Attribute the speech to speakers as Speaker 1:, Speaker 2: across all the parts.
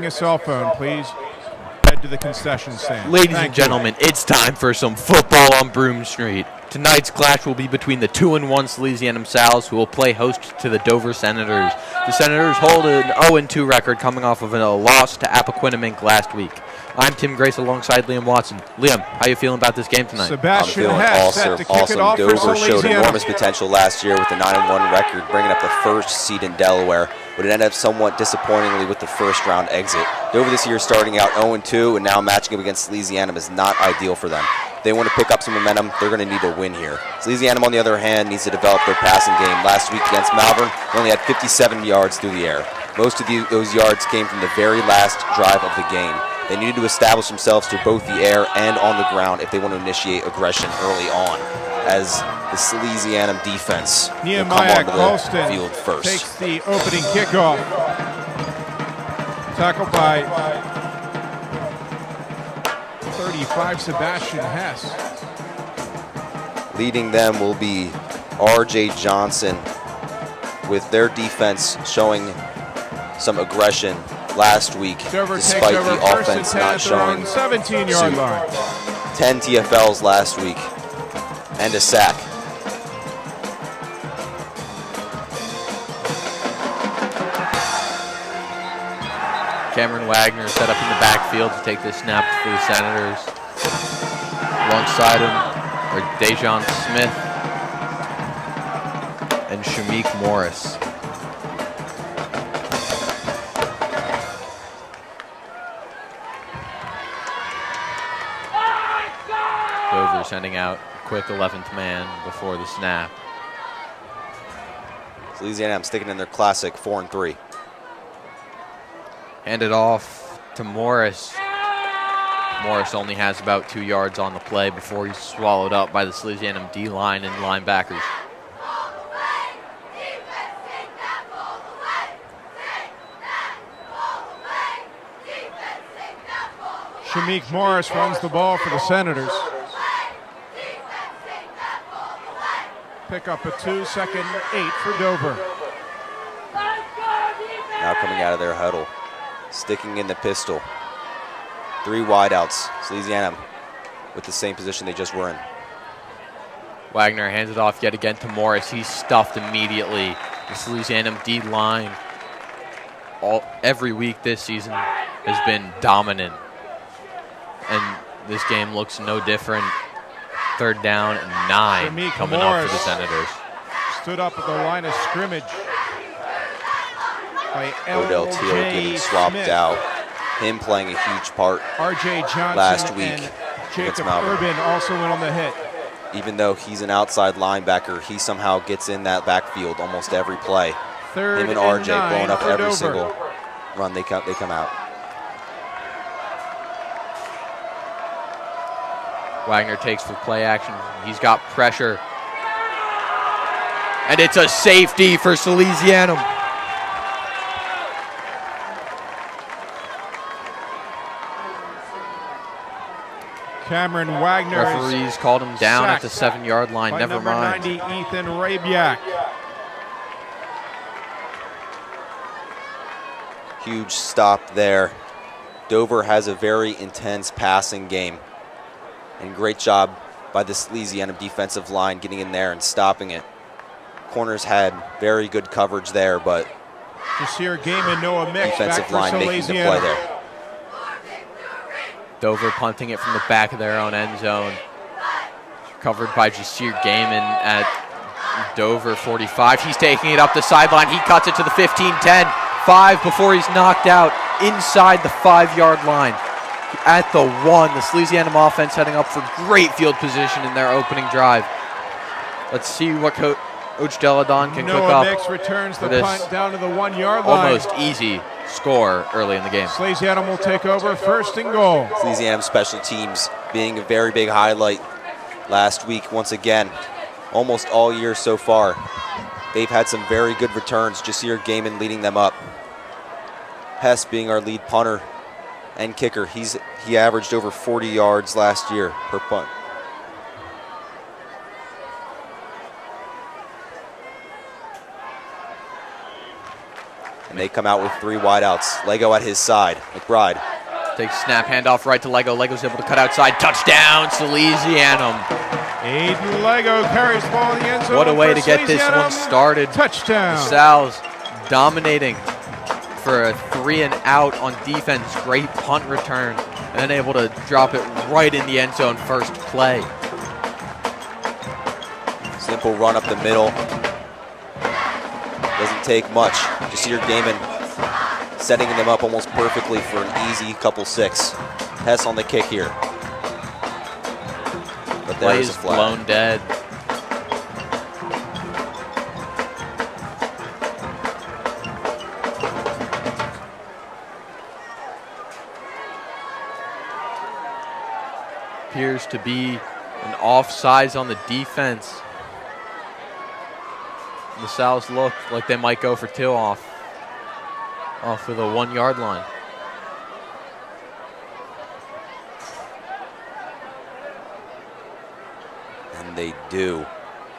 Speaker 1: a cell phone, please head to the concession stand.
Speaker 2: Ladies and gentlemen, it's time for some football on Broome Street. Tonight's clash will be between the 2-1 Salesianum Sals, who will play host to the Dover Senators. The Senators hold an 0-2 record coming off of a loss to Appoquinimink last week. I'm Tim Grace alongside Liam Watson. Liam, how you feeling about this game tonight?
Speaker 1: Sebastian
Speaker 3: I'm feeling
Speaker 1: Hess set to kick it off for
Speaker 3: Dover showed
Speaker 1: Salesianum.
Speaker 3: enormous potential last year with the 9-1 record, bringing up the first seed in Delaware, but it ended up somewhat disappointingly with the first round exit. Dover this year starting out 0-2 and now matching up against Salesianum is not ideal for them. If they want to pick up some momentum, they're going to need a win here. Salesianum, on the other hand, needs to develop their passing game. Last week against Malvern, they only had 57 yards through the air. Most of those yards came from the very last drive of the game. They needed to establish themselves through both the air and on the ground if they want to initiate aggression early on, as the Salesianum defense will come onto the field first.
Speaker 1: Takes the opening kickoff. Tackled by 35, Sebastian Hess.
Speaker 3: Leading them will be R.J. Johnson, with their defense showing some aggression last week, despite the offense not showing
Speaker 1: 17-yard line.
Speaker 3: 10 TFLs last week and a sack.
Speaker 2: Cameron Wagner set up in the backfield to take the snap for the Senators. Alongside him are Dejon Smith and Shamik Morris. Dover sending out a quick 11th man before the snap.
Speaker 3: Salesianum sticking in their classic 4-3.
Speaker 2: Handed off to Morris. Morris only has about 2 yards on the play before he's swallowed up by the Salesianum D-line and linebackers.
Speaker 1: Shamik Morris runs the ball for the Senators. Pick up a 2, 2nd and 8 for Dover.
Speaker 3: Now coming out of their huddle, sticking in the pistol. 3 wideouts, Salesianum with the same position they just were in.
Speaker 2: Wagner hands it off yet again to Morris. He's stuffed immediately. The Salesianum D-line every week this season has been dominant. And this game looks no different. 3rd down and 9
Speaker 1: Shamik
Speaker 2: coming
Speaker 1: Morris
Speaker 2: up for the Senators.
Speaker 1: Stood up at the line of scrimmage by
Speaker 3: Odell Teal getting swapped out. Him playing a huge part
Speaker 1: R.J. Johnson
Speaker 3: last week
Speaker 1: and
Speaker 3: against
Speaker 1: Jacob
Speaker 3: Malvern.
Speaker 1: Urban also in on the hit.
Speaker 3: Even though he's an outside linebacker, he somehow gets in that backfield almost every play.
Speaker 1: 3rd
Speaker 3: Him and RJ blowing up
Speaker 1: for
Speaker 3: every
Speaker 1: Dover.
Speaker 3: single run they come out.
Speaker 2: Wagner takes for play action. He's got pressure. And it's a safety for Salesianum.
Speaker 1: Cameron Wagner
Speaker 2: Referees called him down at the
Speaker 1: sacked
Speaker 2: 7-yard line.
Speaker 1: by
Speaker 2: Never
Speaker 1: number
Speaker 2: mind.
Speaker 1: 90, Ethan Rabiak.
Speaker 3: Huge stop there. Dover has a very intense passing game. And great job by the Salesianum defensive line getting in there and stopping it. Corners had very good coverage there, but
Speaker 1: Jasir Gaiman, Noah Mix
Speaker 3: defensive
Speaker 1: back for
Speaker 3: line making the play
Speaker 1: Salesianum.
Speaker 3: there.
Speaker 2: Dover punting it from the back of their own end zone. Covered by Jasir Gaiman at Dover 45. He's taking it up the sideline. He cuts it to the 15-10. 5 before he's knocked out inside the 5-yard line. At the 1, the Salesianum offense heading up for great field position in their opening drive. Let's see what Coach Deladon can cook
Speaker 1: Noah
Speaker 2: up
Speaker 1: Mix returns the
Speaker 2: for this
Speaker 1: punt down to the 1-yard line.
Speaker 2: almost easy score early in the game.
Speaker 1: Salesianum will take over 1st and goal.
Speaker 3: Salesianum special teams being a very big highlight last week once again. Almost all year so far. They've had some very good returns. Jasir Gaiman leading them up. Hess being our lead punter and kicker. He averaged over 40 yards last year per punt. And they come out with 3 wideouts. Lego at his side. McBride.
Speaker 2: Takes snap, handoff right to Lego. Lego's able to cut outside. Touchdown, Salesianum.
Speaker 1: Aiden Lego carries the ball in the end zone.
Speaker 2: What a way to get this one started.
Speaker 1: Touchdown.
Speaker 2: The Sal's dominating for a 3-and-out on defense. Great punt return. And then able to drop it right in the end zone first play.
Speaker 3: Simple run up the middle. Doesn't take much. Jasir Gaiman setting them up almost perfectly for an easy couple 6. Hess on the kick here. But there's a flag.
Speaker 2: Blown dead. Appears to be an offsides on the defense. The Sal's look like they might go for 2 off of the 1-yard line.
Speaker 3: And they do.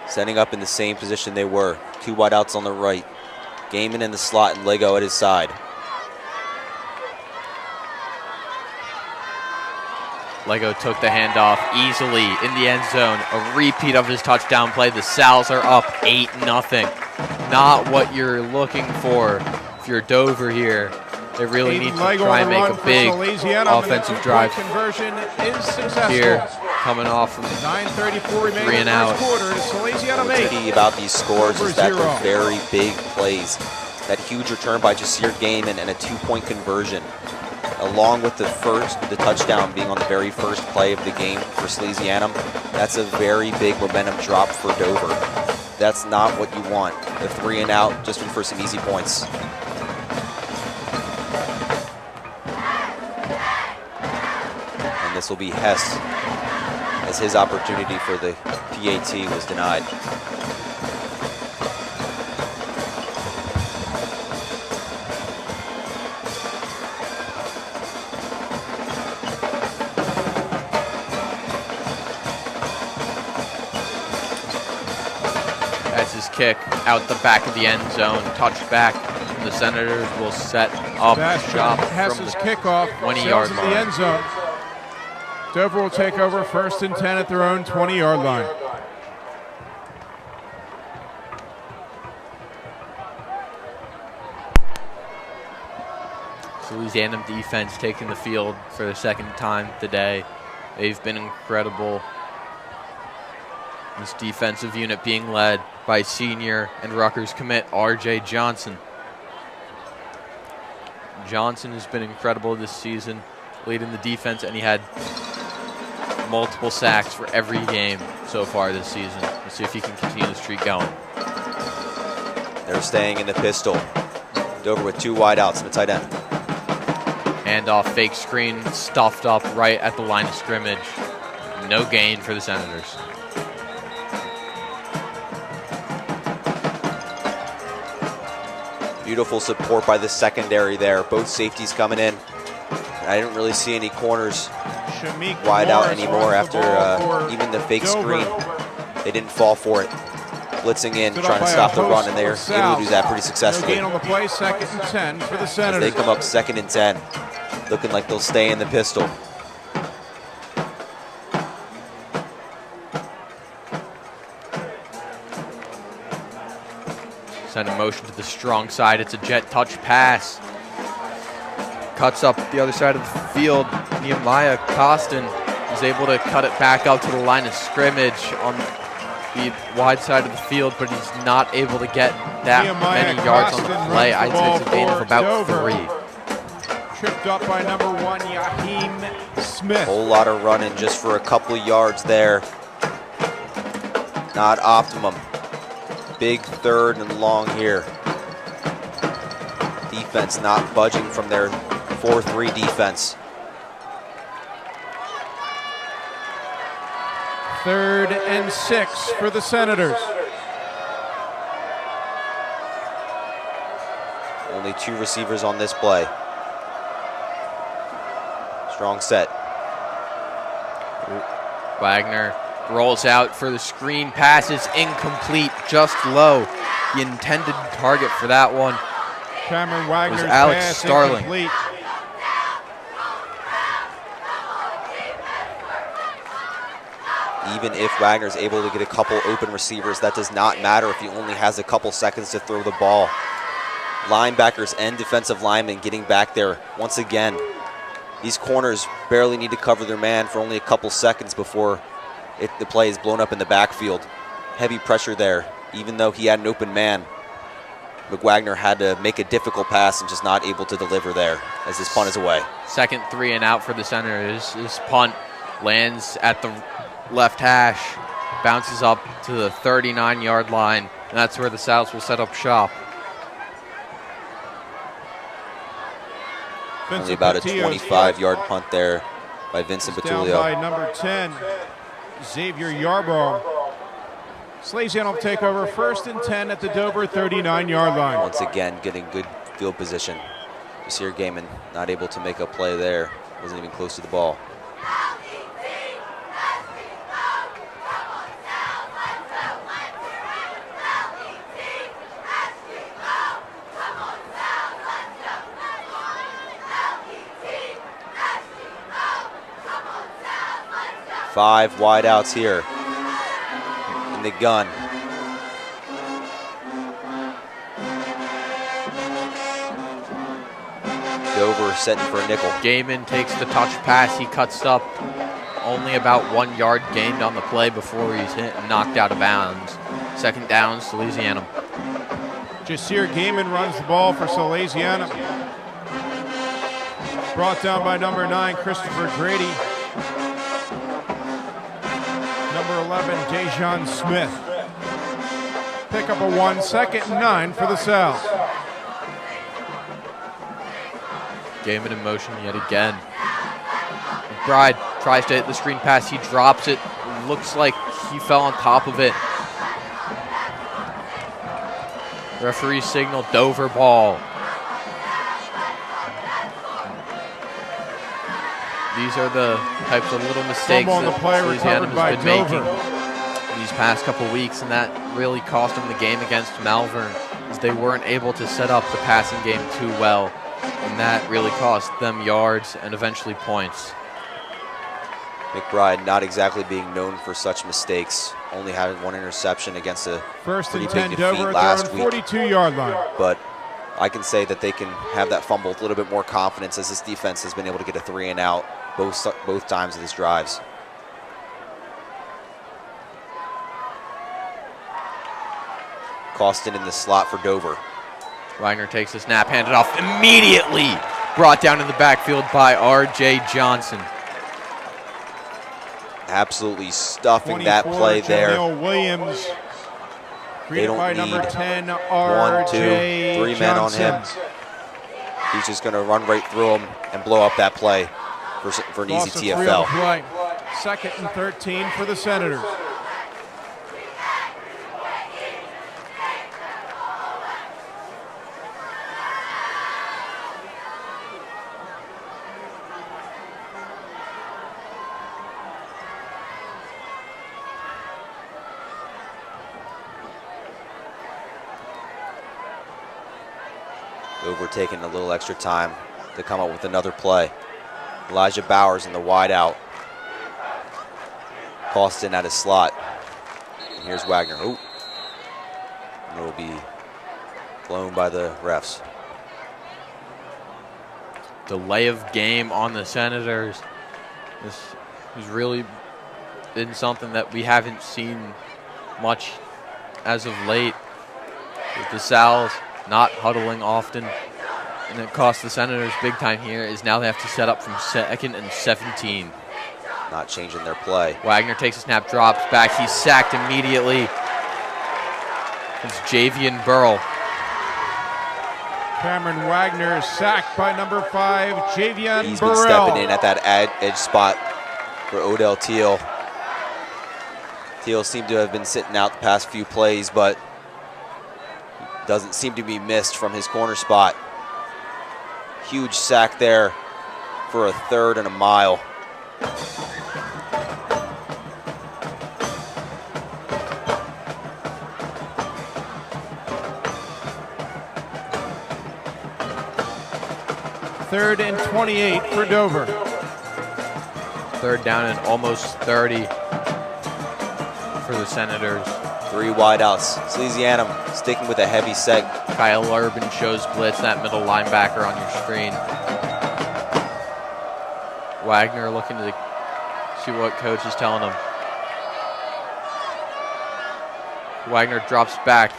Speaker 3: Setting up in the same position they were. 2 wideouts on the right. Gaiman in the slot and Lego at his side.
Speaker 2: Lego took the handoff easily in the end zone. A repeat of his touchdown play. The Sal's are up 8-0. Not what you're looking for if you're Dover here. They really need to try and make a big offensive drive.
Speaker 1: Conversion is successful.
Speaker 2: Here, coming off from
Speaker 1: 9:34 remaining
Speaker 2: 3-and-out.
Speaker 1: quarter. Salesianum
Speaker 3: What's
Speaker 1: 8.
Speaker 3: key about these scores is that
Speaker 1: Over 0.
Speaker 3: they're very big plays. That huge return by Jasir Gaiman and a 2-point conversion, along with the touchdown being on the very first play of the game for Salesianum. That's a very big momentum drop for Dover. That's not what you want. The 3-and-out just for some easy points. And this will be Hess, as his opportunity for the PAT was denied.
Speaker 2: That's his kick out the back of the end zone. Touched back. The Senators will set up shop from
Speaker 1: Hess's
Speaker 2: the
Speaker 1: kickoff.
Speaker 2: 20-yard
Speaker 1: In
Speaker 2: line.
Speaker 1: the end zone. Dover will take over 1st and 10 at their own 20-yard line.
Speaker 2: Salesianum defense taking the field for the 2nd time today. They've been incredible. This defensive unit being led by senior and Rutgers commit R.J. Johnson. Johnson has been incredible this season, leading the defense, and he had multiple sacks for every game so far this season. Let's see if he can continue the streak going.
Speaker 3: They're staying in the pistol. Dover with 2 wideouts and a tight end.
Speaker 2: Handoff, fake screen, stuffed up right at the line of scrimmage. No gain for the Senators.
Speaker 3: Beautiful support by the secondary there. Both safeties coming in. I didn't really see any corners wide out anymore after even the fake screen. They didn't fall for it. Blitzing in, trying to stop the run, and they're able to do that pretty successfully.
Speaker 1: No gain on the play, 2nd and 10 for the Senators.
Speaker 3: As they come up 2nd and 10, looking like they'll stay in the pistol.
Speaker 2: Send a motion to the strong side. It's a jet touch pass. Cuts up the other side of the field. Nehemiah Costin is able to cut it back up to the line of scrimmage on the wide side of the field, but he's not able to get that many yards on the play. I'd say it's a gain of about 3.
Speaker 1: Tripped up by number 1, Yaheem Smith.
Speaker 3: Whole lot of running just for a couple of yards there. Not optimum. Big 3rd and long here. Defense not budging from their 4-3 defense.
Speaker 1: 3rd and 6 for the Senators.
Speaker 3: Only 2 receivers on this play. Strong set.
Speaker 2: Wagner rolls out for the screen. Pass is incomplete, just low. The intended target for that one
Speaker 1: Cameron Wagner's
Speaker 2: Alex
Speaker 1: pass
Speaker 2: Starling.
Speaker 1: incomplete.
Speaker 3: Even if Wagner's able to get a couple open receivers, that does not matter if he only has a couple seconds to throw the ball. Linebackers and defensive linemen getting back there once again. These corners barely need to cover their man for only a couple seconds before the play is blown up in the backfield. Heavy pressure there, even though he had an open man. McWagner had to make a difficult pass and just not able to deliver there as his punt is away.
Speaker 2: Second 3 and out for the Senators. His punt lands at the left hash, bounces up to the 39-yard line, and that's where the Souths will set up shop.
Speaker 3: Only about a 25-yard punt there by Vincent
Speaker 1: down
Speaker 3: Petulio.
Speaker 1: by number 10, Xavier Yarbrough. Salesianum will take over 1st and 10 at the Dover 39-yard line.
Speaker 3: Once again, getting good field position. Jasir Gaiman not able to make a play there. Wasn't even close to the ball. Five wideouts here in the gun. Dover setting for a nickel.
Speaker 2: Gaiman takes the touch pass. He cuts up, only about 1 yard gained on the play before he's hit and knocked out of bounds. Second down, Salesianum.
Speaker 1: Jasir Gaiman runs the ball for Salesianum. Brought down by number 9, Christopher Grady. Number 11, Dejon Smith. Pick up a 1, 2nd and 9 for the South.
Speaker 2: Gaiman in motion yet again. McBride tries to hit the screen pass. He drops it. Looks like he fell on top of it. Referee signal, Dover ball. These are the types of little mistakes
Speaker 1: Fumble on the
Speaker 2: that
Speaker 1: play
Speaker 2: Salesianum
Speaker 1: recovered by
Speaker 2: has been
Speaker 1: Dover.
Speaker 2: making these past couple weeks, and that really cost them the game against Malvern, as they weren't able to set up the passing game too well, and that really cost them yards and eventually points.
Speaker 3: McBride not exactly being known for such mistakes, only having 1 interception against a
Speaker 1: 1st
Speaker 3: pretty
Speaker 1: and
Speaker 3: big
Speaker 1: 10
Speaker 3: defeat
Speaker 1: Dover at
Speaker 3: last
Speaker 1: their own
Speaker 3: week.
Speaker 1: 42-yard line.
Speaker 3: But I can say that they can have that fumble with a little bit more confidence as this defense has been able to get a 3 and out both times of these drives. Costin in the slot for Dover.
Speaker 2: Wagner takes the snap, handed off immediately. Brought down in the backfield by R.J. Johnson.
Speaker 3: Absolutely stuffing that play there.
Speaker 1: Janelle Williams.
Speaker 3: They don't
Speaker 1: by
Speaker 3: need
Speaker 1: number 10,
Speaker 3: 1, 2,
Speaker 1: R.J.
Speaker 3: 3 men on him. He's just going to run right through him and blow up that play for an
Speaker 1: Loss
Speaker 3: easy
Speaker 1: of 3 on
Speaker 3: TFL.
Speaker 1: the play. 2nd and 13 for the Senators.
Speaker 3: Dover taking a little extra time to come up with another play. Elijah Bowers in the wide out. Costin at his slot. And here's Wagner. Oh. And it will be blown by the refs.
Speaker 2: Delay of game on the Senators. This has really been something that we haven't seen much as of late. With the Sal's not huddling often, and it cost the Senators big time here, is now they have to set up from 2nd and 17.
Speaker 3: Not changing their play.
Speaker 2: Wagner takes a snap, drops back. He's sacked immediately. It's Javian Burrell.
Speaker 1: Cameron Wagner sacked by number 5, Javian
Speaker 3: He's
Speaker 1: Burrell.
Speaker 3: been stepping in at that edge spot for Odell Teal. Teal seemed to have been sitting out the past few plays, but doesn't seem to be missed from his corner spot. Huge sack there for a 3rd and a mile.
Speaker 1: 3rd and 28 for Dover.
Speaker 2: 3rd down and almost 30 for the Senators.
Speaker 3: 3 wideouts. Salesianum sticking with a heavy set.
Speaker 2: Kyle Urban shows blitz, that middle linebacker on your screen. Wagner looking to see what coach is telling him. Wagner drops back.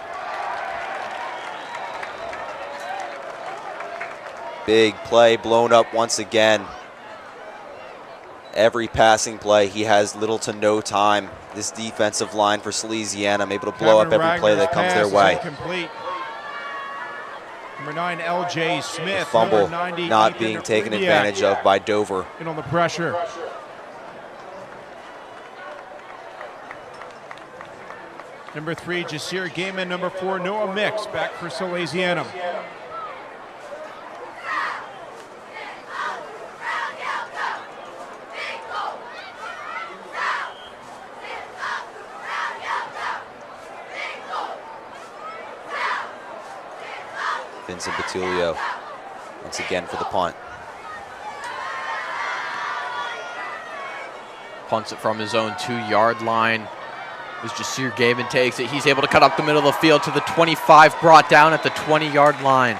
Speaker 3: Big play blown up once again. Every passing play, he has little to no time. This defensive line for Salesianum able to blow up every play that comes their way.
Speaker 1: Incomplete. Number 9, L.J. Smith.
Speaker 3: Fumble
Speaker 1: Number 90,
Speaker 3: not
Speaker 1: Ethan
Speaker 3: being taken
Speaker 1: Rudiak.
Speaker 3: advantage of by Dover.
Speaker 1: In on the pressure. Number 3, Jasir Gaiman. Number 4, Noah Mix, back for Salesianum.
Speaker 3: Vincent Battulio once again for the punt.
Speaker 2: Punts it from his own 2-yard line. As Jasir Gaiman takes it, he's able to cut up the middle of the field to the 25, brought down at the 20-yard line.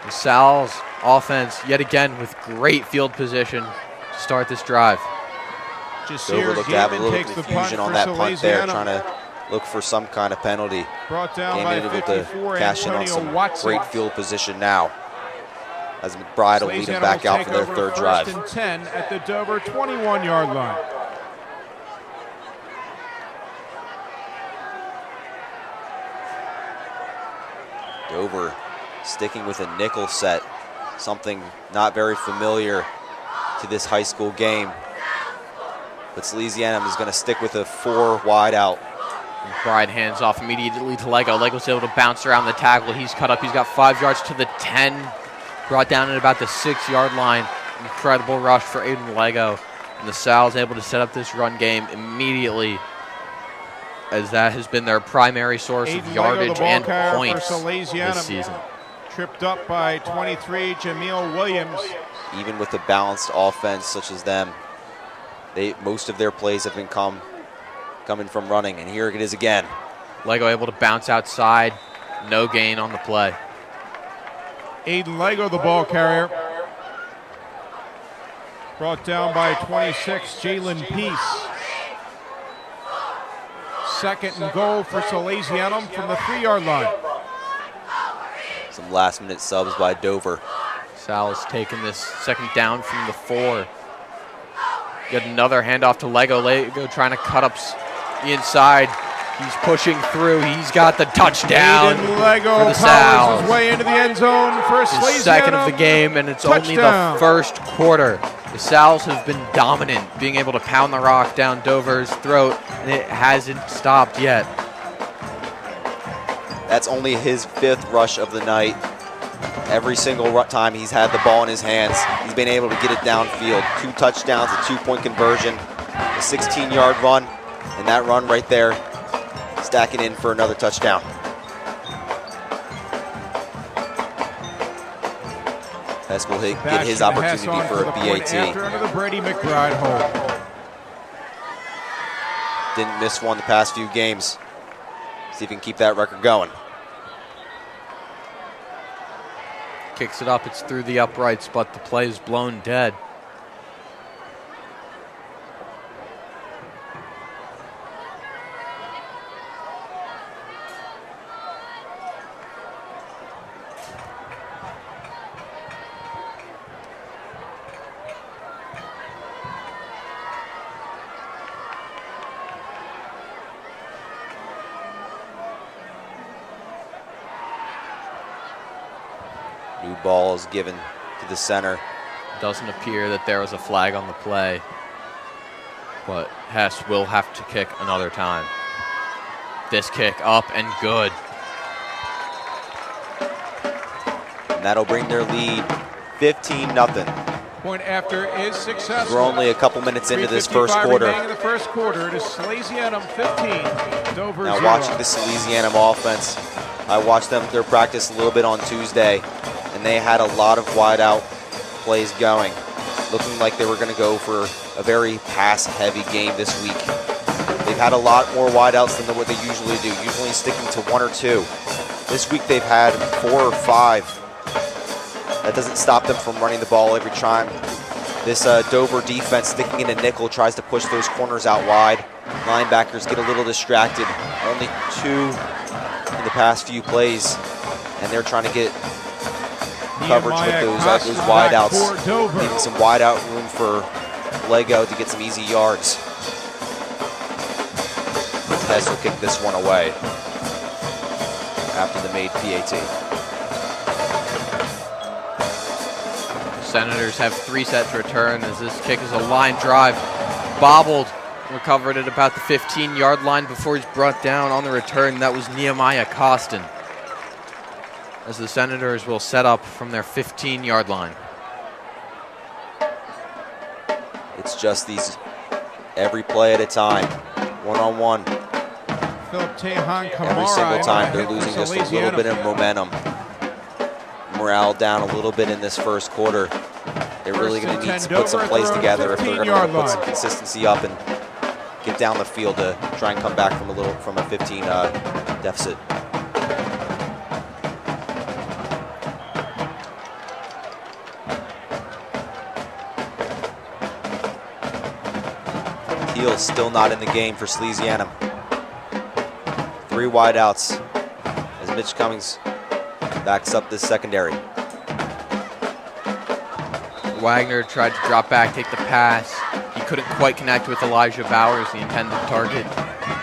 Speaker 2: The Sal's offense, yet again, with great field position to start this drive.
Speaker 3: Dover looked to have a little confusion on that punt there, trying to look for some kind of penalty.
Speaker 1: Brought down by
Speaker 3: able to
Speaker 1: 54,
Speaker 3: cash in on
Speaker 1: Antonio
Speaker 3: some
Speaker 1: Watson.
Speaker 3: great field position now, as McBride will lead them back out for their 3rd drive.
Speaker 1: 1st and 10 at the Dover 21-yard line.
Speaker 3: Dover sticking with a nickel set, something not very familiar to this high school game. But Salesianum is going to stick with a 4 wide out.
Speaker 2: McBride hands off immediately to Lego. Lego's able to bounce around the tackle. He's cut up. He's got 5 yards to the 10. Brought down at about the 6-yard line. Incredible rush for Aiden Lego. And the Sal's able to set up this run game immediately, as that has been their primary source of yardage and points this season.
Speaker 1: Tripped up by 23, Jameel Williams.
Speaker 3: Even with a balanced offense such as them, most of their plays have been coming from running, and here it is again.
Speaker 2: Lego able to bounce outside, no gain on the play.
Speaker 1: Aiden Lego, the ball carrier. Brought down by 26, Jalen Peace. 2nd and goal for Salesianum from the 3-yard line.
Speaker 3: Some last-minute subs by Dover.
Speaker 2: Sal's taking this 2nd down from the 4. Get another handoff to Lego. Lego trying to cut up the inside. He's pushing through. He's got the touchdown
Speaker 1: Aiden Lego
Speaker 2: for the Sal's.
Speaker 1: his way into the end zone for
Speaker 2: His
Speaker 1: Salesianum.
Speaker 2: 2nd of the game, and it's only the
Speaker 1: Touchdown.
Speaker 2: 1st quarter. The Sal's have been dominant, being able to pound the rock down Dover's throat, and it hasn't stopped yet.
Speaker 3: That's only his 5th rush of the night. Every single time he's had the ball in his hands, he's been able to get it downfield. 2 touchdowns, a 2-point conversion, a 16-yard run, and that run right there, stacking in for another touchdown. Hess will get his opportunity for a BAT.
Speaker 1: After under the Brady McBride hold.
Speaker 3: Didn't miss one the past few games. See if he can keep that record going.
Speaker 2: Kicks it up, it's through the uprights, but the play is blown dead.
Speaker 3: New ball is given to the center.
Speaker 2: Doesn't appear that there was a flag on the play, but Hess will have to kick another time. This kick up and good.
Speaker 3: And that'll bring their lead 15-0.
Speaker 1: Point after is successful.
Speaker 3: We're only a couple minutes into this 1st quarter.
Speaker 1: In the 1st quarter, it is Salesianum 15, Dover 0.
Speaker 3: Now watching the Salesianum offense, I watched their practice a little bit on Tuesday, and they had a lot of wide out plays going. Looking like they were going to go for a very pass-heavy game this week. They've had a lot more wideouts than what they usually do, usually sticking to 1 or 2. This week they've had 4 or 5. That doesn't stop them from running the ball every time. This Dover defense sticking in a nickel tries to push those corners out wide. Linebackers get a little distracted. Only 2 in the past few plays, and they're trying to get coverage with those wideouts. Leaving some wideout room for Lego to get some easy yards. Hess will kick this one away after the made PAT.
Speaker 2: Senators have 3 set to return as this kick is a line drive. Bobbled, recovered at about the 15-yard line before he's brought down on the return. That was Nehemiah Costin. As the Senators will set up from their 15-yard line.
Speaker 3: It's just these every play at a time, one-on-one. Every single time they're losing just a little bit of momentum. Morale down a little bit in this first quarter. They're really going to need to put some plays together if they're going to put some consistency up and get down the field to try and come back from a 15 deficit. Teal's still not in the game for Salesianum. 3 wideouts as Mitch Cummings backs up this secondary.
Speaker 2: Wagner tried to drop back, take the pass. He couldn't quite connect with Elijah Bowers, the intended target.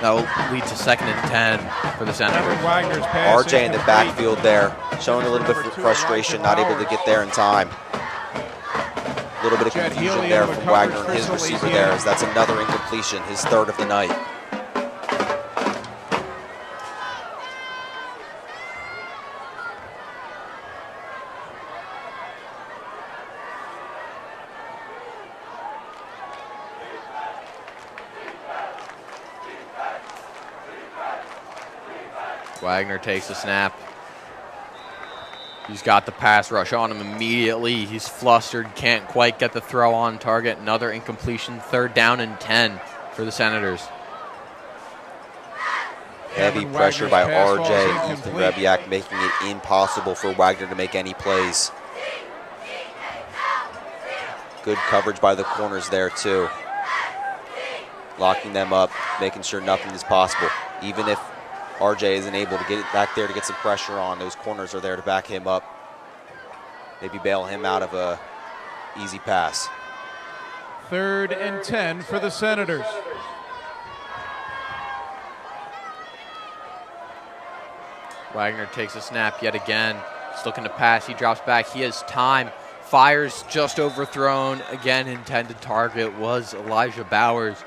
Speaker 2: That will lead to 2nd and 10 for the Senators.
Speaker 3: RJ in the backfield there, showing a little bit of frustration, not able to get there in time. A little bit of confusion there from Wagner and his receiver there, as that's another incompletion, his 3rd of the night.
Speaker 2: Wagner takes the snap. He's got the pass rush on him immediately. He's flustered, can't quite get the throw on target. Another incompletion, 3rd down and 10 for the Senators.
Speaker 3: Heavy pressure by RJ, Ethan Rebiak, making it impossible for Wagner to make any plays. Good coverage by the corners there too. Locking them up, making sure nothing is possible. Even if RJ isn't able to get it back there to get some pressure on, those corners are there to back him up. Maybe bail him out of a easy pass.
Speaker 1: 3rd and 10 for the Senators.
Speaker 2: Wagner takes a snap yet again. He's looking to pass. He drops back. He has time. Fires just overthrown. Again, intended target was Elijah Bowers.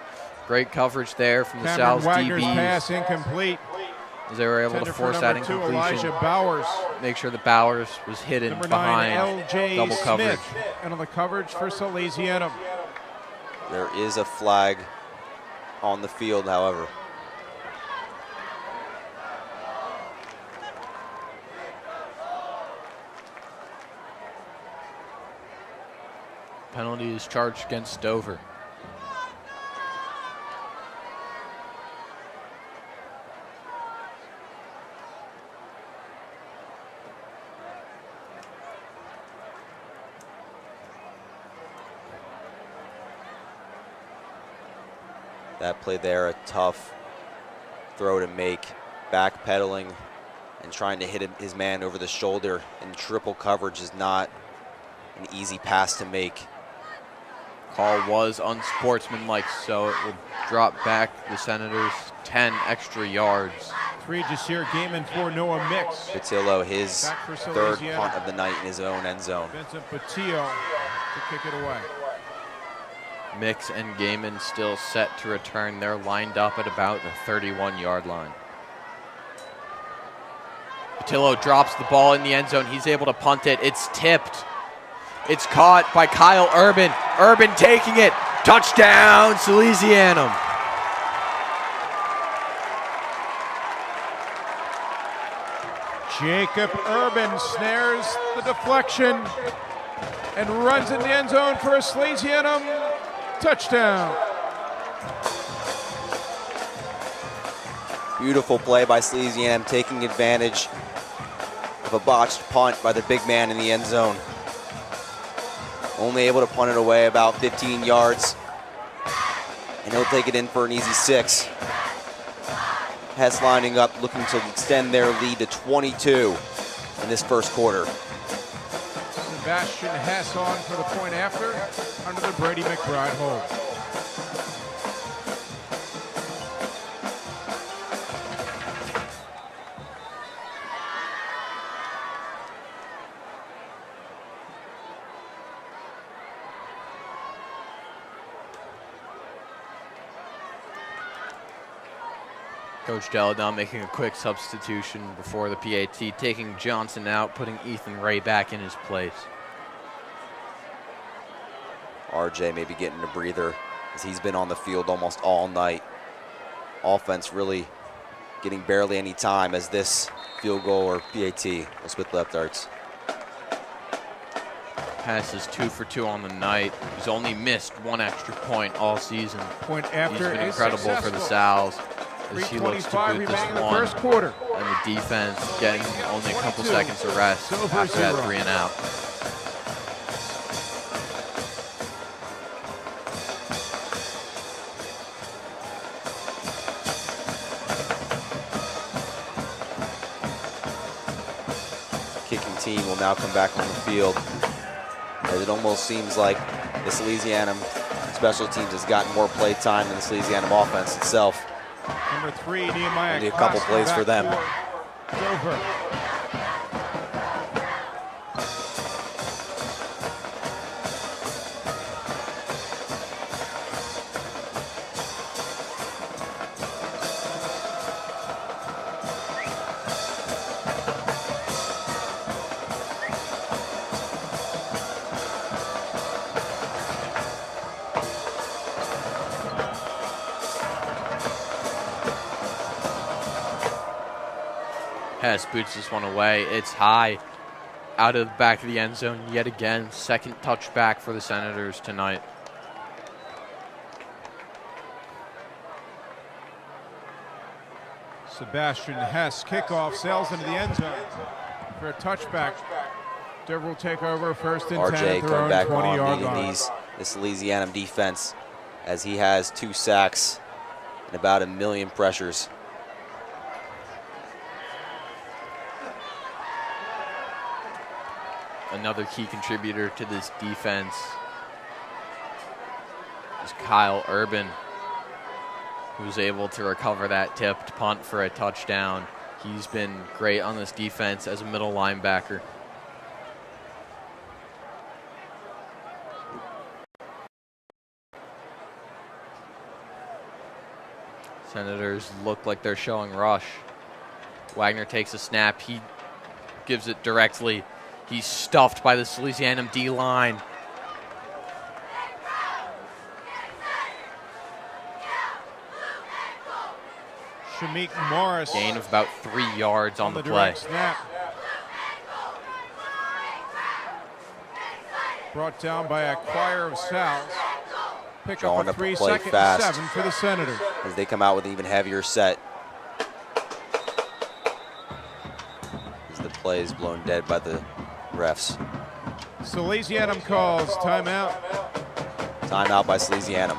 Speaker 2: Great coverage there from the Sal's
Speaker 1: Wagner's
Speaker 2: DBs.
Speaker 1: Pass incomplete.
Speaker 2: As they were able to force that incompletion.
Speaker 1: Elijah Bowers.
Speaker 2: Make sure that Bowers was hidden behind double coverage.
Speaker 1: And on the coverage for Salesianum.
Speaker 3: There is a flag on the field, however.
Speaker 2: Penalty is charged against Dover.
Speaker 3: That play there, a tough throw to make, backpedaling and trying to hit his man over the shoulder in triple coverage is not an easy pass to make.
Speaker 2: Call was unsportsmanlike, so it will drop back the Senators 10 extra yards.
Speaker 1: 3 Jasir Gaiman for Noah Mix.
Speaker 3: Patillo, his 3rd punt of the night in his own end zone.
Speaker 1: Vincent Patillo to kick it away.
Speaker 2: Mix and Gaiman still set to return. They're lined up at about the 31-yard line. Patillo drops the ball in the end zone. He's able to punt it. It's tipped. It's caught by Kyle Urban. Urban taking it. Touchdown, Salesianum.
Speaker 1: Jacob Urban snares the deflection. and runs in the end zone for a Salesianum touchdown.
Speaker 3: Beautiful play by Salesianum, taking advantage of a botched punt by the big man in the end zone. Only able to punt it away about 15 yards, and he'll take it in for an easy 6. Hess lining up, looking to extend their lead to 22 in this first quarter.
Speaker 1: Sebastian Hess on for the point after under the Brady McBride hold.
Speaker 2: Coach Dell now making a quick substitution before the PAT, taking Johnson out, putting Ethan Ray back in his place.
Speaker 3: RJ maybe getting a breather as he's been on the field almost all night. Offense really getting barely any time as this field goal or PAT will split left darts.
Speaker 2: Hess is 2 for 2 on the night. He's only missed 1 extra point all season.
Speaker 1: Point after
Speaker 2: He's been incredible for the Sows as he looks to boot this one.
Speaker 1: First quarter.
Speaker 2: And the defense getting only a couple seconds of rest after that 3 and out.
Speaker 3: Kicking team will now come back on the field, as it almost seems like the Salesianum special teams has gotten more play time than the Salesianum offense itself.
Speaker 1: Number 3, Nehemiah.
Speaker 3: Only a couple plays for them.
Speaker 1: Dover.
Speaker 2: Hess boots this one away. It's high out of the back of the end zone yet again. Second touchback for the Senators tonight.
Speaker 1: Sebastian Hess kickoff sails into the end zone for a touchback. Dover will take over first and 10
Speaker 3: RJ
Speaker 1: at their
Speaker 3: coming
Speaker 1: own
Speaker 3: back
Speaker 1: 20-yard
Speaker 3: on,
Speaker 1: line.
Speaker 3: leading this Salesianum defense as he has 2 sacks and about 1 million pressures.
Speaker 2: Another key contributor to this defense is Kyle Urban, who was able to recover that tipped punt for a touchdown. He's been great on this defense as a middle linebacker. Senators look like they're showing rush. Wagner takes a snap. He gives it directly. He's stuffed by the Salesianum D-line.
Speaker 1: Shamik Morris.
Speaker 2: Gain of about 3 yards on the play.
Speaker 1: direct snap. Brought down by a choir of Sows. Pick
Speaker 3: Drawing
Speaker 1: up a
Speaker 3: up the
Speaker 1: 3
Speaker 3: play
Speaker 1: second
Speaker 3: fast.
Speaker 1: and 7 for the Senators.
Speaker 3: As they come out with an even heavier set. As the play is blown dead by the refs.
Speaker 1: Salesianum calls timeout.
Speaker 3: Timeout by Salesianum.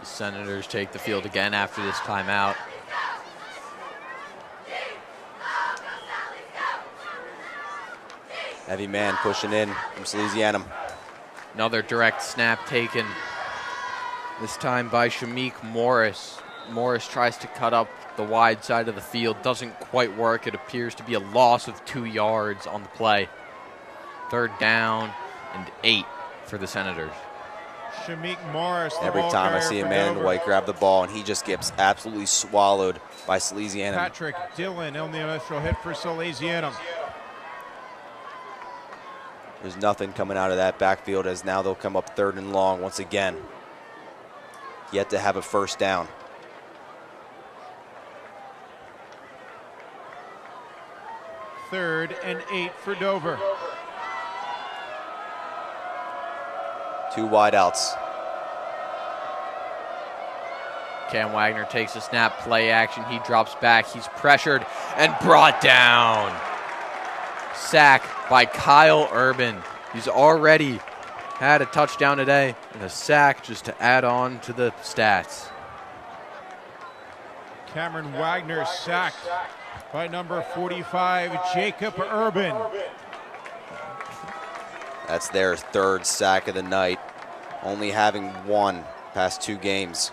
Speaker 2: Senators take the field again after this timeout.
Speaker 3: Heavy man pushing in from Salesianum.
Speaker 2: Another direct snap taken, this time by Shamik Morris. Morris tries to cut up the wide side of the field. Doesn't quite work. It appears to be a loss of 2 yards on the play. 3rd down and 8 for the Senators.
Speaker 1: Shamik Morris.
Speaker 3: Every time I see a man in white grab the ball, and he just gets absolutely swallowed by Salesianum.
Speaker 1: Patrick Dillon on the initial hit for Salesianum.
Speaker 3: There's nothing coming out of that backfield, as now they'll come up 3rd and long once again. Yet to have a 1st down.
Speaker 1: Third and 8 for Dover.
Speaker 3: 2 wideouts.
Speaker 2: Cam Wagner takes a snap, play action. He drops back. He's pressured and brought down. Sack by Kyle Urban. He's already had a touchdown today and a sack just to add on to the stats.
Speaker 1: Cameron Wagner sacked by number 45, Jacob Urban.
Speaker 3: That's their 3rd sack of the night, only having 1 past 2 games.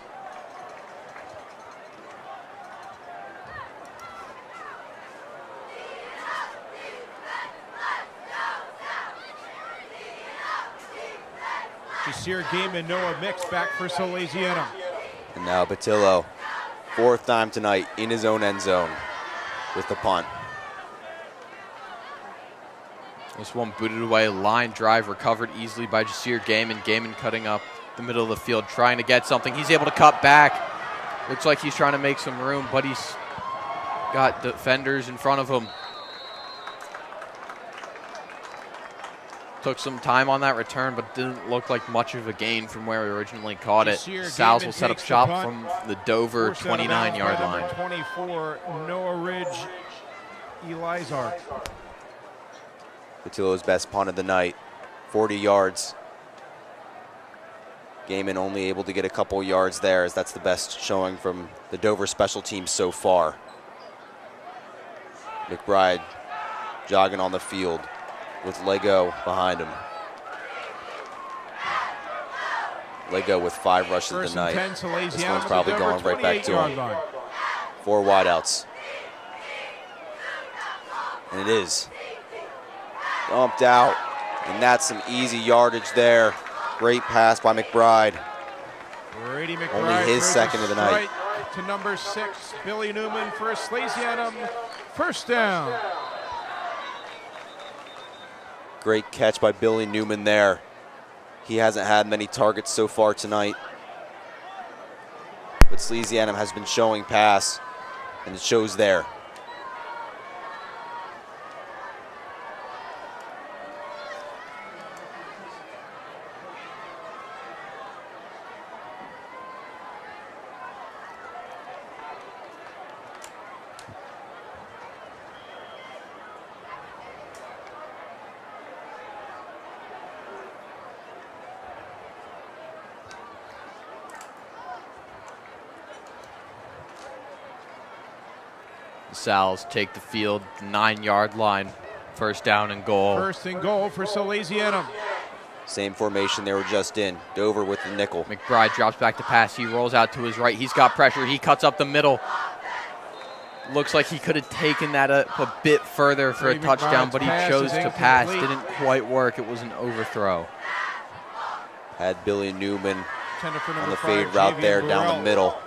Speaker 1: Jasir Gaiman, Noah Mix back for Salesianum.
Speaker 3: And now Patillo, 4th time tonight in his own end zone with the punt.
Speaker 2: This one booted away, line drive recovered easily by Jasir Gaiman. Gaiman cutting up the middle of the field, trying to get something. He's able to cut back. Looks like he's trying to make some room, but he's got defenders in front of him. Took some time on that return, but didn't look like much of a gain from where he originally caught it. Sal's will set up shop from the Dover 29-yard line.
Speaker 1: 24, Noah Ridge, Elizar.
Speaker 3: Patillo's best punt of the night, 40 yards. Gaiman only able to get a couple yards there, as that's the best showing from the Dover special teams so far. McBride jogging on the field with Lego behind him. Lego with 5 rushes of the night.
Speaker 1: 10,
Speaker 3: this one's probably going right back to him. 4 wideouts. And it is. Bumped out. And that's some easy yardage there. Great pass by McBride.
Speaker 1: Brady McBride
Speaker 3: only his 2nd of the night.
Speaker 1: To number 6, Billy Newman for Salesianum. 1st down.
Speaker 3: Great catch by Billy Newman there. He hasn't had many targets so far tonight. But Salesianum has been showing pass, and it shows there.
Speaker 2: Sal's take the field, 9-yard line, 1st down and goal.
Speaker 1: 1st and goal for Salesianum.
Speaker 3: Same formation they were just in. Dover with the nickel.
Speaker 2: McBride drops back to pass. He rolls out to his right. He's got pressure. He cuts up the middle. Looks like he could have taken that a bit further for a touchdown, but he chose to pass. Didn't quite work. It was an overthrow.
Speaker 3: Had Billy Newman on the
Speaker 1: 5,
Speaker 3: fade route there down the middle.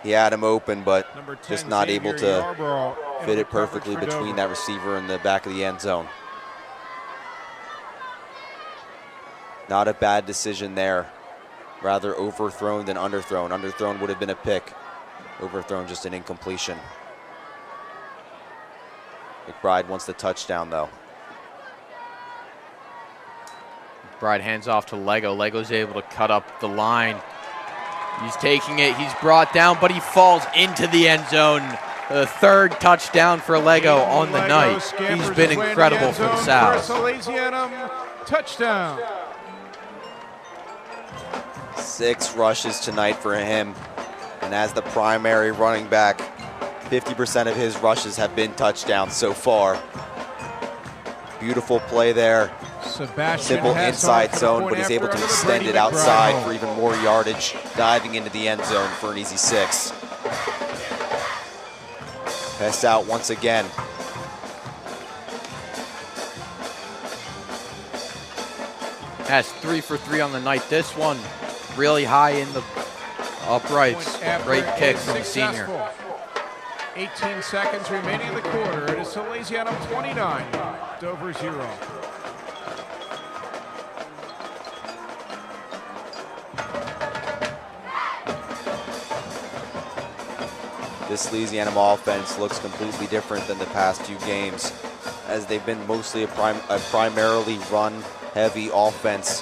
Speaker 3: He had him open, but
Speaker 1: 10,
Speaker 3: just not able to
Speaker 1: Yarborough
Speaker 3: fit it perfectly between that receiver and the back of the end zone. Not a bad decision there. Rather overthrown than underthrown. Underthrown would have been a pick. Overthrown just an incompletion. McBride wants the touchdown, though.
Speaker 2: McBride hands off to Lego. Lego's able to cut up the line. He's taking it. He's brought down, but he falls into the end zone. The 3rd touchdown for Lego on the night. He's been incredible for the Sal's.
Speaker 1: Salesianum touchdown.
Speaker 3: 6 rushes tonight for him. And as the primary running back, 50% of his rushes have been touchdowns so far. Beautiful play there.
Speaker 1: Sebastian
Speaker 3: Simple
Speaker 1: Hess
Speaker 3: inside
Speaker 1: on for the
Speaker 3: zone,
Speaker 1: point
Speaker 3: but he's
Speaker 1: after
Speaker 3: able to
Speaker 1: under the
Speaker 3: extend
Speaker 1: Brady
Speaker 3: it outside
Speaker 1: McBride
Speaker 3: for
Speaker 1: hole.
Speaker 3: even more yardage, diving into the end zone for an easy 6. Hess out once again.
Speaker 2: Hess 3 for 3 on the night. This one really high in the uprights.
Speaker 1: Point after
Speaker 2: Great kick
Speaker 1: is
Speaker 2: from the senior.
Speaker 1: successful. 18 seconds remaining in the quarter. It is Salesianum 29, Dover 0.
Speaker 3: This Salesianum offense looks completely different than the past 2 games, as they've been mostly a primarily run-heavy offense.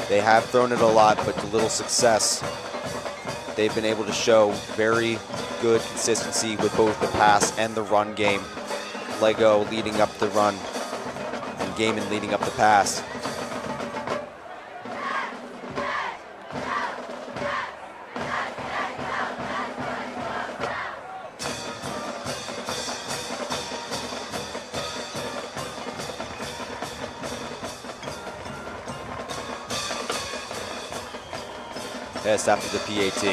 Speaker 3: They have thrown it a lot, but to little success. They've been able to show very good consistency with both the pass and the run game. Lego leading up the run, and Gaiman leading up the pass. Hess after the PAT.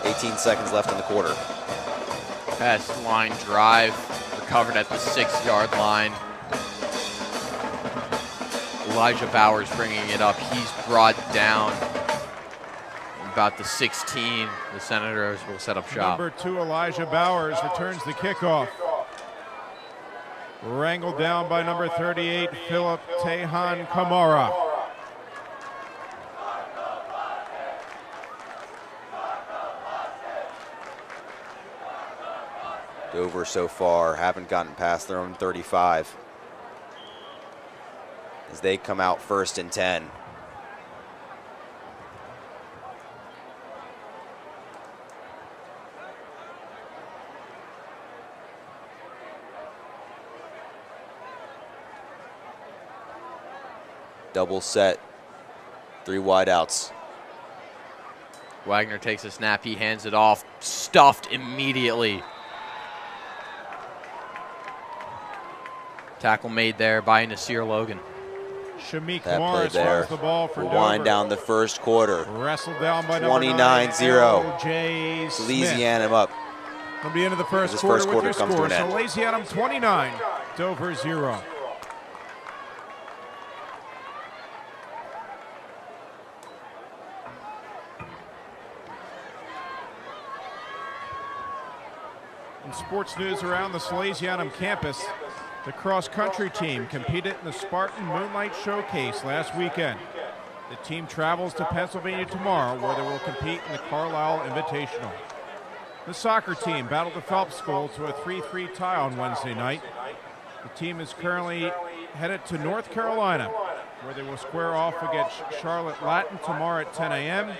Speaker 3: 18 seconds left in the quarter.
Speaker 2: Hess line drive, recovered at the 6-yard line. Elijah Bowers bringing it up. He's brought down about the 16. The Senators will set up shop.
Speaker 1: Number 2, Elijah Bowers returns the kickoff. Wrangled down by number 38, Philip Tehan Kamara.
Speaker 3: Dover so far haven't gotten past their own 35 as they come out 1st and 10. Double set, 3 wideouts.
Speaker 2: Wagner takes a snap, he hands it off, stuffed immediately. Tackle made there by Nasir Logan.
Speaker 1: Shamik
Speaker 3: That play
Speaker 1: Morris
Speaker 3: there
Speaker 1: runs the ball for
Speaker 3: will
Speaker 1: Dover.
Speaker 3: wind down the first quarter.
Speaker 1: Wrestled down by number
Speaker 3: 29-0.
Speaker 1: L.J. Smith.
Speaker 3: Salesianum up.
Speaker 1: From the end of the first
Speaker 3: This
Speaker 1: quarter
Speaker 3: first
Speaker 1: with
Speaker 3: quarter
Speaker 1: your
Speaker 3: comes to
Speaker 1: score.
Speaker 3: an end.
Speaker 1: Salesianum 29, Dover 0. In sports news around the Salesianum campus, the cross-country team competed in the Spartan Moonlight Showcase last weekend. The team travels to Pennsylvania tomorrow, where they will compete in the Carlisle Invitational. The soccer team battled the Phelps School to a 3-3 tie on Wednesday night. The team is currently headed to North Carolina, where they will square off against Charlotte Latin tomorrow at 10 a.m.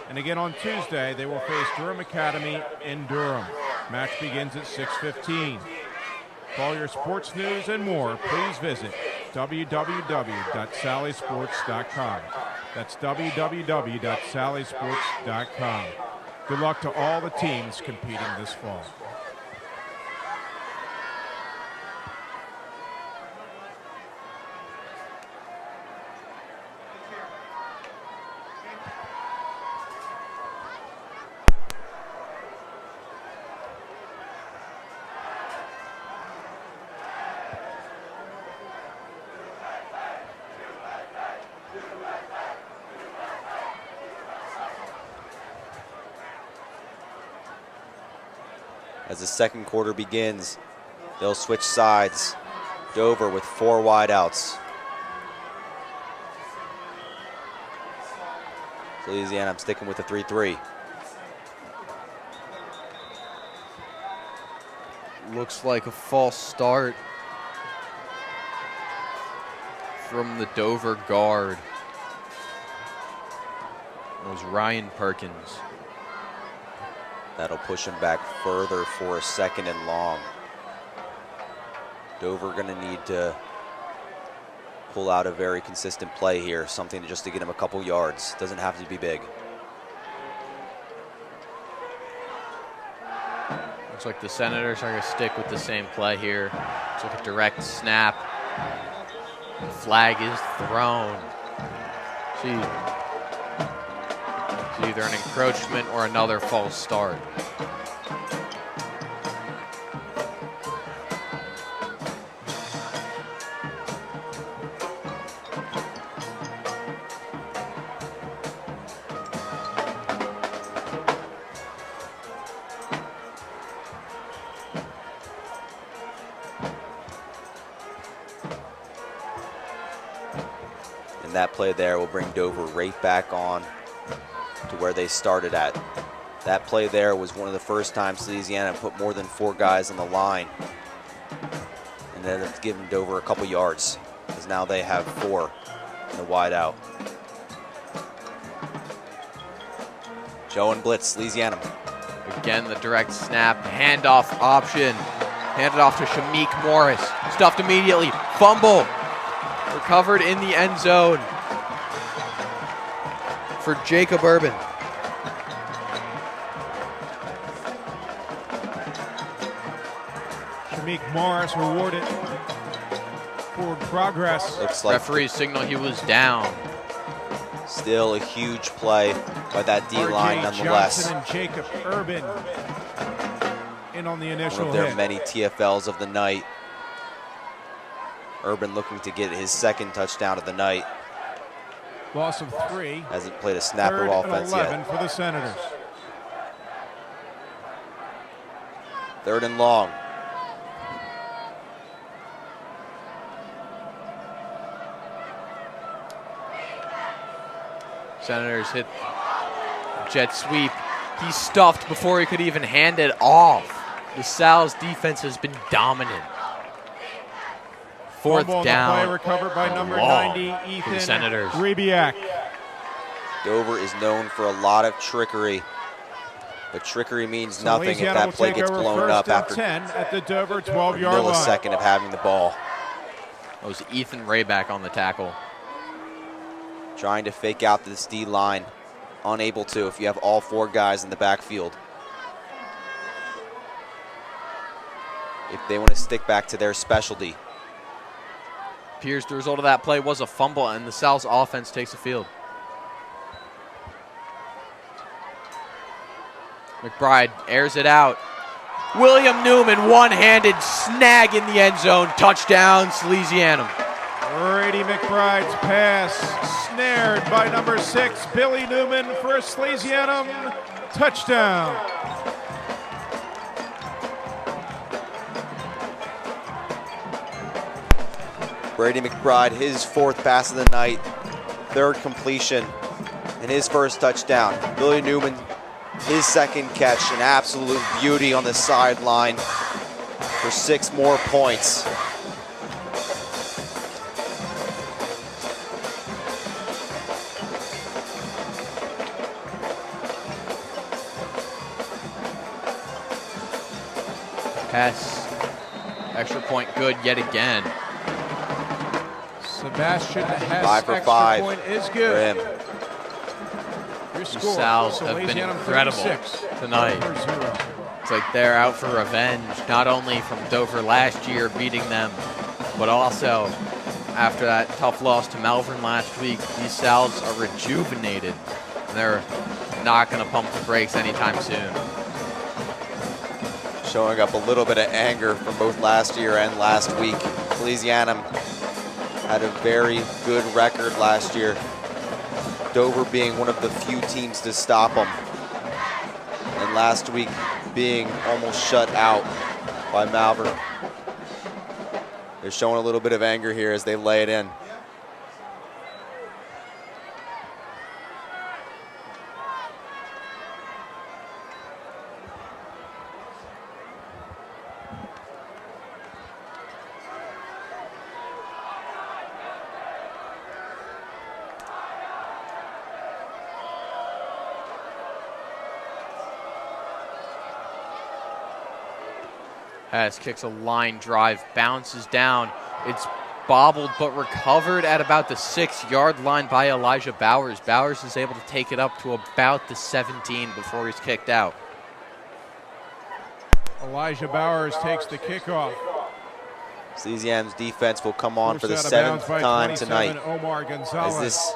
Speaker 1: And again on Tuesday, they will face Durham Academy in Durham. Match begins at 6:15. For all your sports news and more, please visit www.sallysports.com. That's www.sallysports.com. Good luck to all the teams competing this fall.
Speaker 3: As the second quarter begins, they'll switch sides. Dover with 4 wideouts. Salesianum sticking with the 3-3.
Speaker 2: Looks like a false start from the Dover guard. It was Ryan Perkins.
Speaker 3: That'll push him back further for a 2nd and long. Dover gonna need to pull out a very consistent play here, something just to get him a couple yards. Doesn't have to be big.
Speaker 2: Looks like the Senators are going to stick with the same play here. It's like a direct snap. Flag is thrown. It's either an encroachment or another false start.
Speaker 3: And that play there will bring Dover right back on to where they started at. That play there was one of the first times Salesianum put more than 4 guys on the line. And then it's given Dover a couple yards, because now they have 4 in the wide out. Joe and blitz, Salesianum.
Speaker 2: Again, the direct snap, handoff option. Handed off to Shamik Morris. Stuffed immediately. Fumble. Recovered in the end zone for Jacob Urban.
Speaker 1: Shamik Morris rewarded for progress.
Speaker 3: Looks like
Speaker 2: referees signal he was down.
Speaker 3: Still a huge play by that D-line
Speaker 1: RJ
Speaker 3: nonetheless.
Speaker 1: Johnson and Jacob Urban in on the initial
Speaker 3: One of their
Speaker 1: hit.
Speaker 3: many TFLs of the night. Urban looking to get his 2nd touchdown of the night.
Speaker 1: Loss of 3.
Speaker 3: Hasn't played a snap of
Speaker 1: 3rd and
Speaker 3: offense
Speaker 1: 11
Speaker 3: yet.
Speaker 1: for the Senators.
Speaker 3: 3rd and long.
Speaker 2: Senators hit jet sweep. He's stuffed before he could even hand it off. The Sal's defense has been dominant. 4th
Speaker 1: Fumble on
Speaker 2: down.
Speaker 1: the play recovered by number
Speaker 2: long
Speaker 1: 90,
Speaker 2: for the
Speaker 1: Ethan
Speaker 2: Senators.
Speaker 1: Rebiak.
Speaker 3: Dover is known for a lot of trickery, but trickery means nothing if
Speaker 1: Salesianum
Speaker 3: that
Speaker 1: will
Speaker 3: play
Speaker 1: take
Speaker 3: gets
Speaker 1: over
Speaker 3: blown
Speaker 1: 1st
Speaker 3: up
Speaker 1: and
Speaker 3: after
Speaker 1: 10 at the Dover
Speaker 3: a
Speaker 1: 12-yard line.
Speaker 3: millisecond of having the ball.
Speaker 2: That was Ethan Rayback on the tackle.
Speaker 3: Trying to fake out this D-line. Unable to if you have all 4 guys in the backfield. If they want to stick back to their specialty.
Speaker 2: Appears the result of that play was a fumble, and the Sal's offense takes the field. McBride airs it out. William Newman, one-handed snag in the end zone. Touchdown, Salesianum.
Speaker 1: Brady McBride's pass snared by number 6, Billy Newman, for a Salesianum touchdown.
Speaker 3: Brady McBride, his 4th pass of the night, 3rd completion, and his 1st touchdown. Billy Newman, his 2nd catch, an absolute beauty on the sideline for 6 more points.
Speaker 2: Pass, extra point good yet again.
Speaker 1: Sebastian Hess,
Speaker 3: 5 for
Speaker 1: extra
Speaker 3: 5
Speaker 1: point is
Speaker 3: for
Speaker 1: good.
Speaker 3: him.
Speaker 1: Your
Speaker 2: The
Speaker 1: score,
Speaker 2: Sal's have been
Speaker 1: Salesianum
Speaker 2: incredible
Speaker 1: 36,
Speaker 2: tonight.
Speaker 1: Dover 0.
Speaker 2: It's like they're out for revenge, not only from Dover last year beating them, but also after that tough loss to Malvern last week. These Sal's are rejuvenated, and they're not going to pump the brakes anytime soon.
Speaker 3: Showing up a little bit of anger from both last year and last week. Salesianum had a very good record last year. Dover being one of the few teams to stop them. And last week being almost shut out by Malvern. They're showing a little bit of anger here as they lay it in.
Speaker 2: Hess kicks a line drive, bounces down. It's bobbled but recovered at about the 6-yard line by Elijah Bowers. Bowers is able to take it up to about the 17 before he's kicked out.
Speaker 1: Elijah Bowers takes the kickoff.
Speaker 3: Salesianum's defense will come on for the
Speaker 1: Forced out of
Speaker 3: 7th
Speaker 1: bounds by
Speaker 3: time
Speaker 1: 27,
Speaker 3: tonight.
Speaker 1: Omar Gonzalez.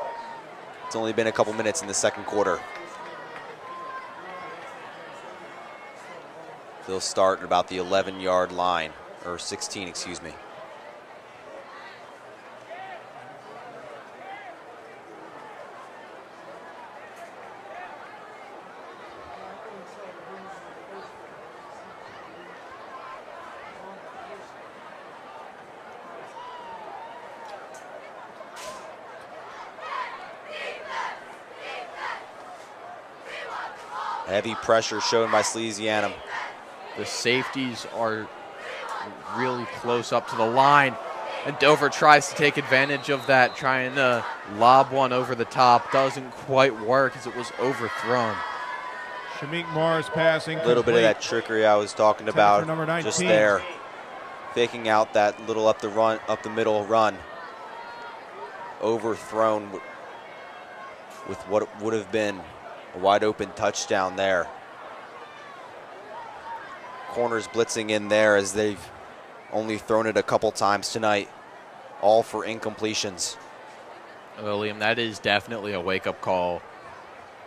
Speaker 3: It's only been a couple minutes in the second quarter. They'll start at about the 11-yard line, or 16, excuse me. Heavy pressure shown by Salesianum.
Speaker 2: The safeties are really close up to the line, and Dover tries to take advantage of that, trying to lob one over the top. Doesn't quite work as it was overthrown.
Speaker 1: Shamik Morris passing.
Speaker 3: A little bit of that trickery I was talking about
Speaker 1: number 19.
Speaker 3: just there. Faking out that little up the middle run. Overthrown with what would have been a wide open touchdown there. Corners blitzing in there as they've only thrown it a couple times tonight, all for incompletions.
Speaker 2: Well, Liam, that is definitely a wake-up call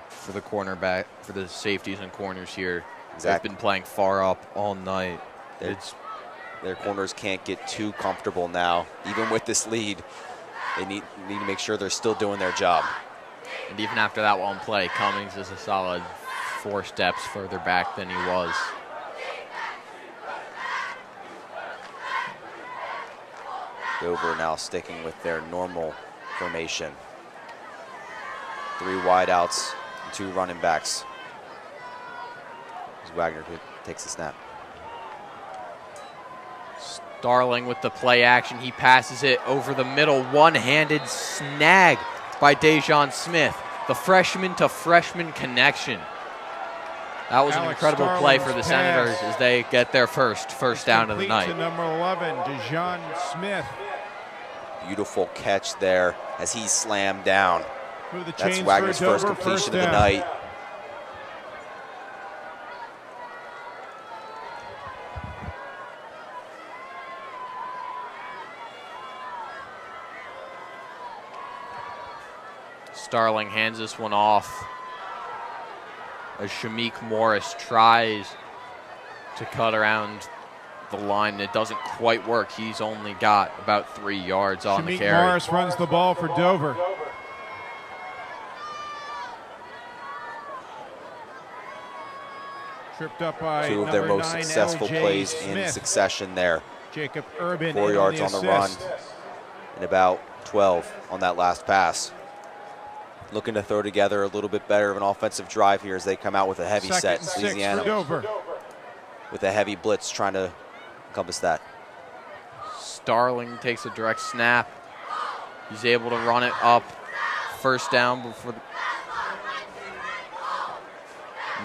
Speaker 2: for the cornerback, for the safeties and corners here.
Speaker 3: Exactly.
Speaker 2: They've been playing far up all night.
Speaker 3: Their corners can't get too comfortable now. Even with this lead, they need to make sure they're still doing their job.
Speaker 2: And even after that one play, Cummings is a solid 4 steps further back than he was.
Speaker 3: Dover now sticking with their normal formation. 3 wideouts and 2 running backs. As Wagner takes the snap.
Speaker 2: Starling with the play action. He passes it over the middle. One-handed snag by Dejon Smith. The freshman to freshman connection. That was an incredible play for the Senators as they get their first down of the night.
Speaker 1: To number 11, Dejon Smith.
Speaker 3: Beautiful catch there as he slammed down. That's
Speaker 1: Chains
Speaker 3: Wagner's
Speaker 1: Dover,
Speaker 3: first completion of the
Speaker 1: down.
Speaker 3: night.
Speaker 2: Starling hands this one off as Shamik Morris tries to cut around the line. It doesn't quite work. He's only got about 3 yards on the carry.
Speaker 1: Morris runs the ball for Dover. Tripped up by
Speaker 3: 2 of their
Speaker 1: number
Speaker 3: most
Speaker 1: 9,
Speaker 3: successful
Speaker 1: LJ
Speaker 3: plays
Speaker 1: Smith.
Speaker 3: in succession there.
Speaker 1: Jacob Urban
Speaker 3: 4 yards on the run
Speaker 1: assist.
Speaker 3: and about 12 on that last pass. Looking to throw together a little bit better of an offensive drive here as they come out with a heavy set.
Speaker 1: Second and 6
Speaker 3: Salesianum
Speaker 1: for Dover.
Speaker 3: with a heavy blitz trying to encompass that.
Speaker 2: Starling takes a direct snap. He's able to run it up. First down before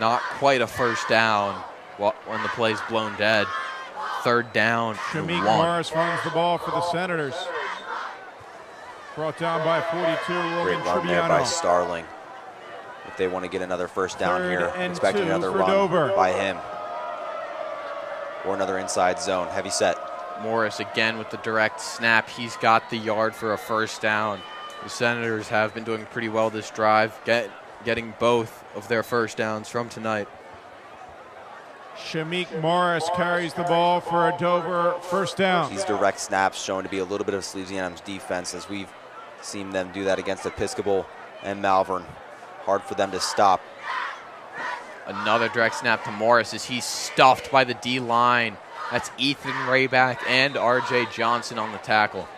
Speaker 2: not quite a first down when the play's blown dead. 3rd down.
Speaker 1: Shamik
Speaker 2: 1.
Speaker 1: Morris runs the ball for the Senators. Brought down by 42,
Speaker 3: Great
Speaker 1: Roman
Speaker 3: run there by
Speaker 1: Tribbiano.
Speaker 3: Starling. If they want to get another first down
Speaker 1: 3rd
Speaker 3: here,
Speaker 1: and
Speaker 3: expecting
Speaker 1: 2
Speaker 3: another
Speaker 1: for
Speaker 3: run
Speaker 1: Dover.
Speaker 3: by him. Or another inside zone, heavy set.
Speaker 2: Morris again with the direct snap. He's got the yard for a first down. The Senators have been doing pretty well this drive, getting both of their first downs from tonight.
Speaker 1: Shamik Morris carries the ball for a Dover first down.
Speaker 3: These direct snaps showing to be a little bit of Salesianum's defense as we've seen them do that against Episcopal and Malvern. Hard for them to stop.
Speaker 2: Another direct snap to Morris as he's stuffed by the D-line. That's Ethan Rayback and R.J. Johnson on the tackle.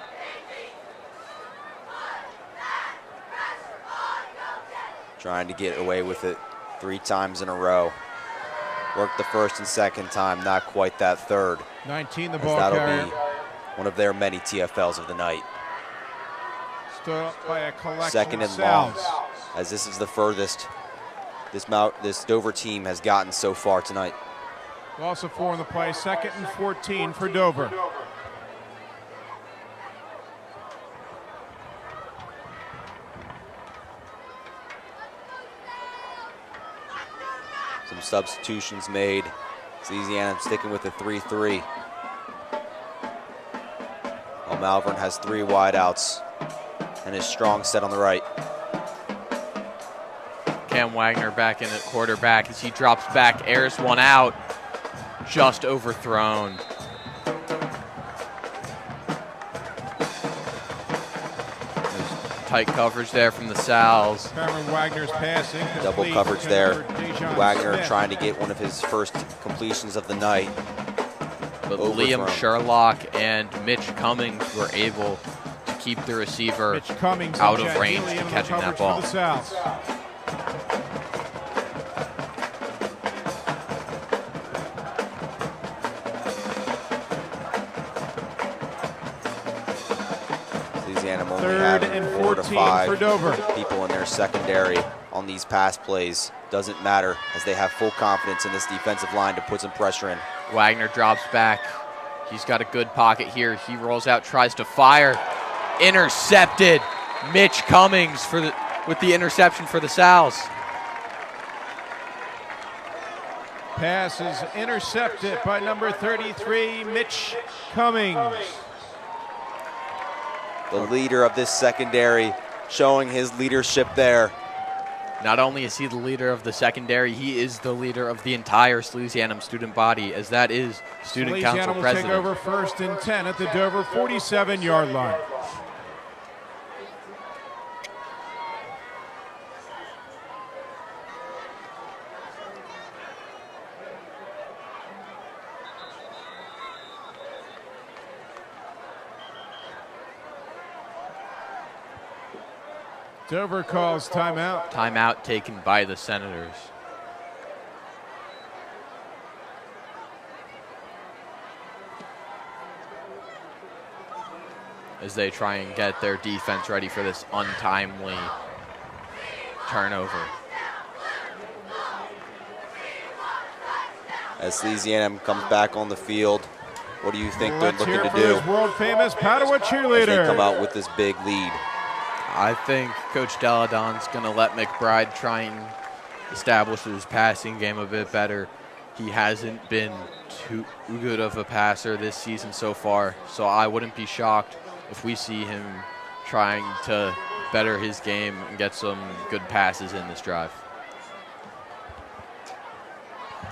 Speaker 3: Trying to get away with it 3 times in a row. Worked the first and second time, not quite that third.
Speaker 1: 19 the
Speaker 3: As
Speaker 1: ball
Speaker 3: that'll
Speaker 1: carrier.
Speaker 3: be one of their many TFLs of the night.
Speaker 1: Stood up by a collection
Speaker 3: Second
Speaker 1: of
Speaker 3: and long,
Speaker 1: Sal's.
Speaker 3: as this is the furthest this Dover team has gotten so far tonight.
Speaker 1: Loss of 4 in the play. 2nd and 14 for Dover.
Speaker 3: Some substitutions made. Salesianum sticking with the 3-3. Malvern has 3 wideouts and his strong set on the right.
Speaker 2: Cam Wagner back in at quarterback as he drops back, airs one out, just overthrown. There's tight coverage there from the Sal's.
Speaker 1: Cameron Wagner's passing.
Speaker 3: Double coverage there. Wagner trying to get one of his first completions of the night.
Speaker 2: But Liam Sherlock and Mitch Cummings were able to keep the receiver out of range to catching that ball.
Speaker 3: Salesianum only having 4 to 5 people in their secondary on these pass plays. Doesn't matter as they have full confidence in this defensive line to put some pressure in.
Speaker 2: Wagner drops back. He's got a good pocket here. He rolls out, tries to fire. Intercepted. Mitch Cummings with the interception for the Sal's.
Speaker 1: Pass is intercepted by number 33, Mitch Cummings.
Speaker 3: The leader of this secondary showing his leadership there.
Speaker 2: Not only is he the leader of the secondary, he is the leader of the entire Salesianum student body, as that is student council president.
Speaker 1: Salesianum will take over 1st and 10 at the Dover 47-yard line. Dover calls timeout.
Speaker 2: Timeout taken by the Senators. As they try and get their defense ready for this untimely turnover.
Speaker 3: As Salesianum comes back on the field, what do you think they're looking to do?
Speaker 1: World famous Padua cheerleader.
Speaker 3: As they come out with this big lead.
Speaker 2: I think Coach Deladon's going to let McBride try and establish his passing game a bit better. He hasn't been too good of a passer this season so far, so I wouldn't be shocked if we see him trying to better his game and get some good passes in this drive.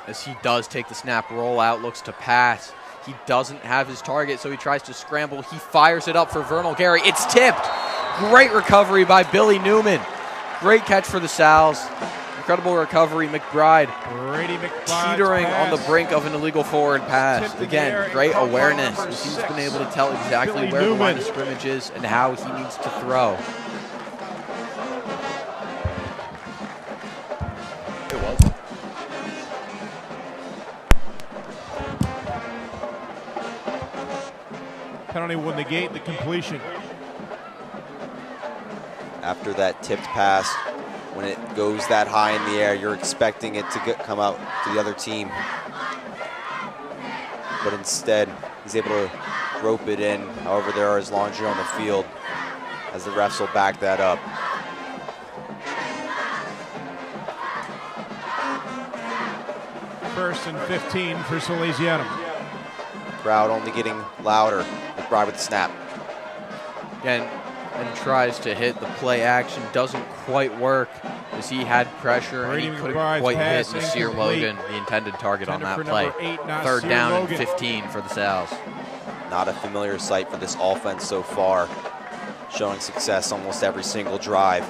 Speaker 2: As he does take the snap, roll out, looks to pass. He doesn't have his target, so he tries to scramble. He fires it up for Vernal Gary. It's tipped. Great recovery by Billy Newman. Great catch for the Sal's. Incredible recovery, McBride. Teetering on the brink of an illegal forward pass. Again, great awareness. He's been able to tell exactly where the line of scrimmage is and how he needs to throw. It was.
Speaker 1: Penalty will negate the completion.
Speaker 3: After that tipped pass, when it goes that high in the air, you're expecting it to come out to the other team. But instead, he's able to rope it in. However, there is laundry on the field as the refs will back that up.
Speaker 1: First and 15 for Salesianum.
Speaker 3: Crowd only getting louder. McBride with the snap.
Speaker 2: Again, and tries to hit the play action, doesn't quite work as he had pressure and he couldn't quite hit Nasir Logan, the intended target on that play. 3rd down and 15 for the Sal's.
Speaker 3: Not a familiar sight for this offense so far, showing success almost every single drive.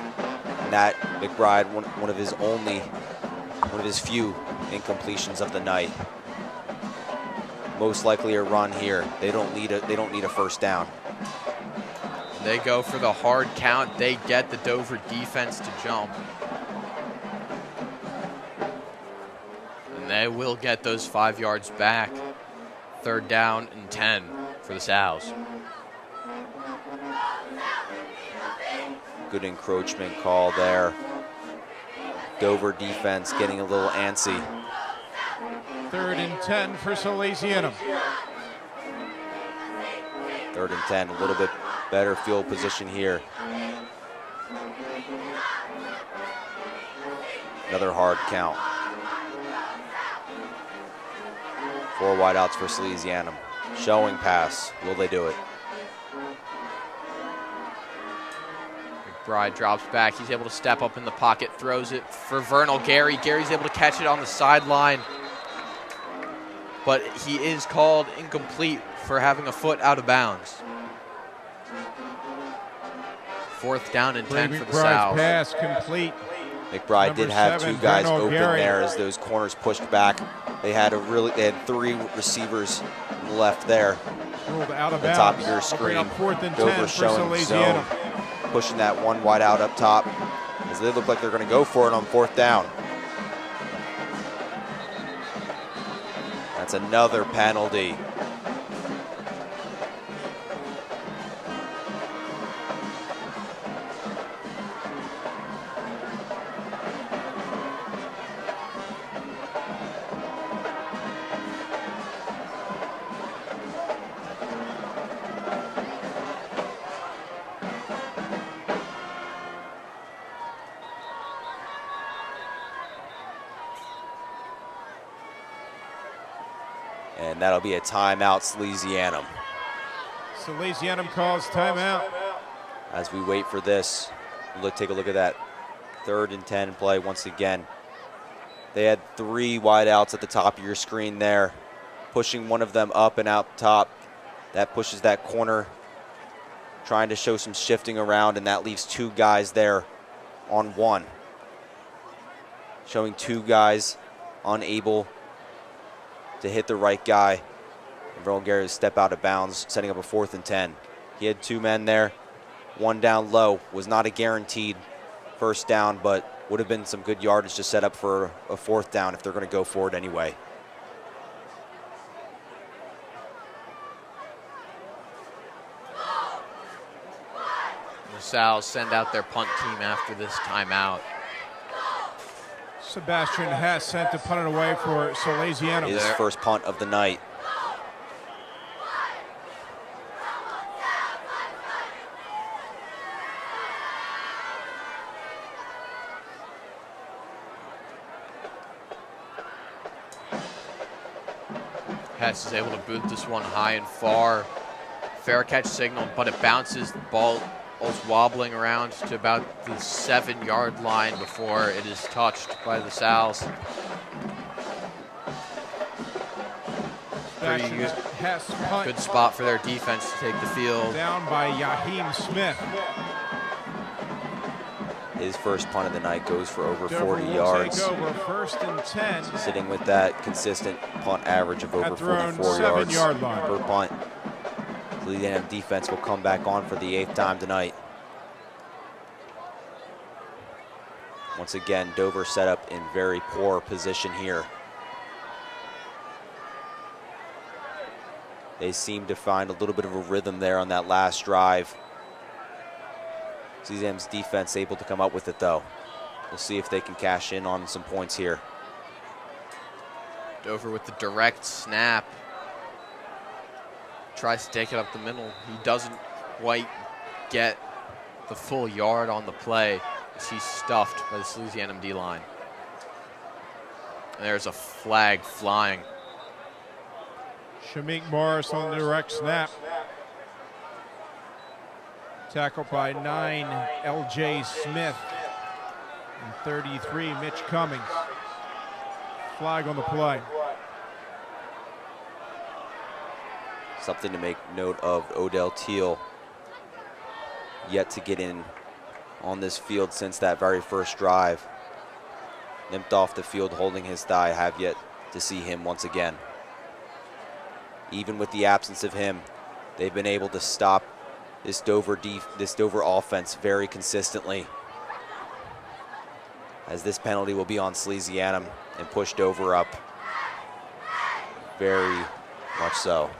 Speaker 3: And that McBride, one of his few incompletions of the night. Most likely a run here. They don't need a first down.
Speaker 2: They go for the hard count. They get the Dover defense to jump. And they will get those 5 yards back. 3rd down and 10 for the Sal's.
Speaker 3: Good encroachment call there. Dover defense getting a little antsy.
Speaker 1: 3rd and 10 for Salesianum.
Speaker 3: 3rd and 10, a little bit better field position here. Another hard count. 4 wideouts for Salesianum. Showing pass. Will they do it?
Speaker 2: McBride drops back. He's able to step up in the pocket, throws it for Vernal Gary. Gary's able to catch it on the sideline, but he is called incomplete for having a foot out of bounds. 4th down and 10 for the Sows.
Speaker 1: Pass complete.
Speaker 3: McBride did have 2 guys
Speaker 1: Vernal
Speaker 3: open
Speaker 1: Gary.
Speaker 3: there as those corners pushed back. They had 3 receivers left there.
Speaker 1: Ruled out of
Speaker 3: The
Speaker 1: bounds.
Speaker 3: top of your
Speaker 1: Bring
Speaker 3: screen.
Speaker 1: up 4th and 10
Speaker 3: Dover
Speaker 1: for
Speaker 3: showing zone,
Speaker 1: Salesianum.
Speaker 3: pushing that one wide out up top as they look like they're going to go for it on 4th down. That's another penalty. And that'll be a timeout, Salesianum.
Speaker 1: Salesianum calls timeout.
Speaker 3: As we wait for this, take a look at that 3rd and 10 play once again. They had 3 wideouts at the top of your screen there, pushing one of them up and out top. That pushes that corner, trying to show some shifting around, and that leaves 2 guys there on 1. Showing 2 guys unable to hit the right guy. And Vernal Gary step out of bounds, setting up a 4th and 10. He had 2 men there. 1 down low. Was not a guaranteed 1st down, but would have been some good yardage to set up for a 4th down if they're going to go for it anyway.
Speaker 2: The Sows send out their punt team after this timeout.
Speaker 1: Sebastian Hess sent to punt it away for Salesianum.
Speaker 3: His first punt of the night.
Speaker 2: Hess is able to boot this one high and far. Fair catch signal, but it bounces. The ball is wobbling around to about the 7-yard line before it is touched by the Sows. Pretty good,
Speaker 1: Hess punt.
Speaker 2: good spot for their defense to take the field.
Speaker 1: Down by Yaheem Smith.
Speaker 3: His first punt of the night goes for over
Speaker 1: Dover
Speaker 3: 40
Speaker 1: will
Speaker 3: yards.
Speaker 1: Take over 1st and 10.
Speaker 3: Sitting with that consistent punt average of over
Speaker 1: At their own
Speaker 3: 44 yards
Speaker 1: 7-yard line.
Speaker 3: per punt. The Salesianum defense will come back on for the 8th time tonight. Once again, Dover set up in very poor position here. They seem to find a little bit of a rhythm there on that last drive. Salesianum's defense able to come up with it though. We'll see if they can cash in on some points here.
Speaker 2: Dover with the direct snap. Tries to take it up the middle. He doesn't quite get the full yard on the play as he's stuffed by the Salesianum D-line. And there's a flag flying.
Speaker 1: Shamik Morris on the direct snap. Tackled by 9, L.J. Smith. And 33, Mitch Cummings. Flag on the play.
Speaker 3: Something to make note of, Odell Teal yet to get in on this field since that very first drive. Limped off the field holding his thigh. Have yet to see him once again. Even with the absence of him, they've been able to stop this Dover offense very consistently. As this penalty will be on Salesianum and push Dover up very much so.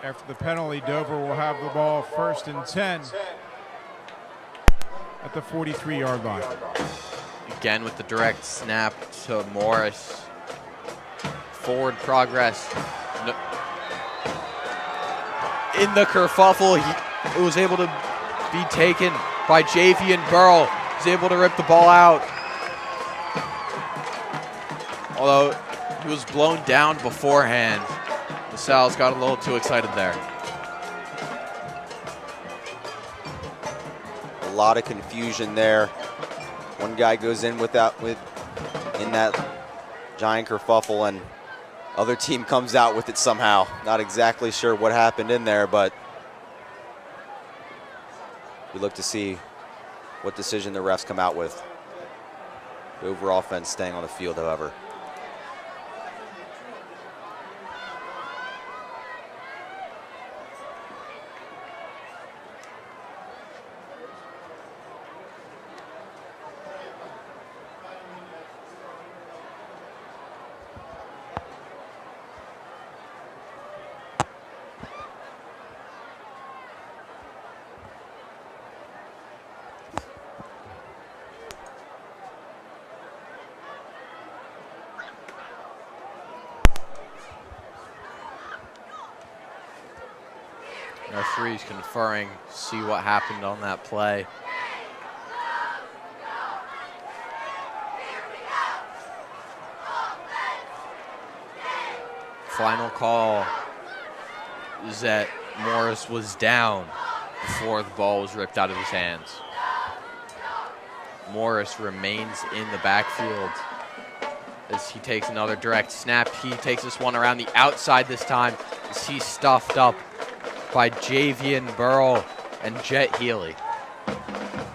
Speaker 1: After the penalty, Dover will have the ball 1st and 10 at the 43-yard line.
Speaker 2: Again with the direct snap to Morris. forward progress. In the kerfuffle, it was able to be taken by Javian Burrell. He's able to rip the ball out. Although he was blown down beforehand, the Sal's got a little too excited there.
Speaker 3: A lot of confusion there. One guy goes in in that giant kerfuffle, and other team comes out with it somehow. Not exactly sure what happened in there, but we look to see what decision the refs come out with. The overall offense staying on the field, however.
Speaker 2: Referees conferring, see what happened on that play. Final call is that Morris was down before the ball was ripped out of his hands. Morris remains in the backfield as he takes another direct snap. He takes this one around the outside this time as he's stuffed up by Javian Burrell and Jet Healy.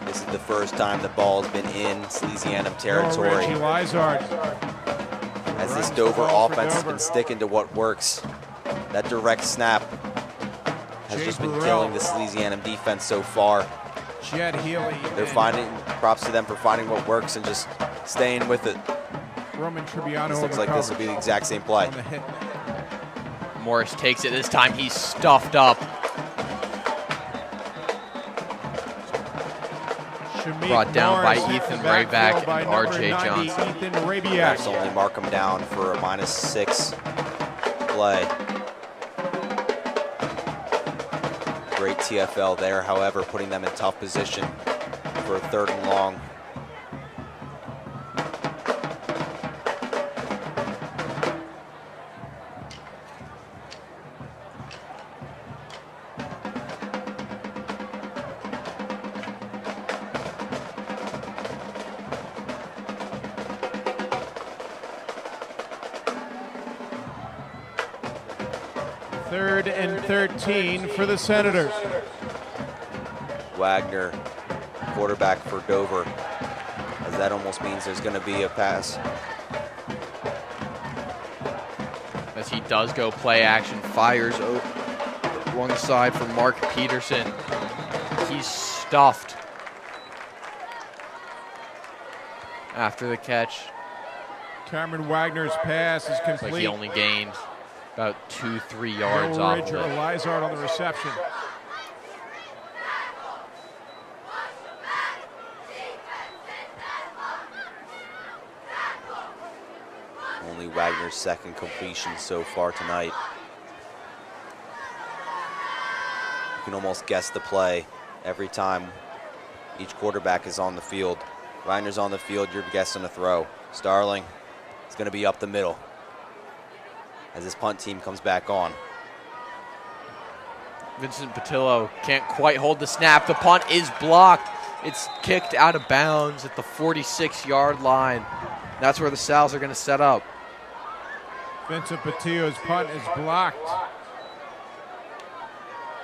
Speaker 3: This is the first time the ball has been in Salesianum territory. As this Dover offense has been sticking to what works. That direct snap has just been killing the Salesianum defense so far.
Speaker 1: Jet Healy.
Speaker 3: They're finding, props to them for finding what works and just staying with it.
Speaker 1: Roman Tribbiano.
Speaker 3: This looks like this will be the exact same play.
Speaker 2: Morris takes it this time. He's stuffed up. Brought down by Ethan Rayback and R.J. Johnson.
Speaker 1: Ethan Rabiak.
Speaker 3: That's only mark him down for a -6 play. Great TFL there, however, putting them in tough position for a 3rd and long.
Speaker 1: Third and 13 for the Senators.
Speaker 3: Wagner, quarterback for Dover, as that almost means there's going to be a pass.
Speaker 2: As he does go play action, fires one side for Mark Peterson. He's stuffed after the catch.
Speaker 1: Cameron Wagner's pass is complete.
Speaker 2: Like he only gained about 2-3 yards off of it.
Speaker 1: Lizard on the reception.
Speaker 3: Only Wagner's 2nd completion so far tonight. You can almost guess the play every time each quarterback is on the field. Wagner's on the field, you're guessing a throw. Starling is going to be up the middle as this punt team comes back on.
Speaker 2: Vincent Patillo can't quite hold the snap. The punt is blocked. It's kicked out of bounds at the 46-yard line. That's where the Sals are going to set up.
Speaker 1: Vincent Patillo's punt is blocked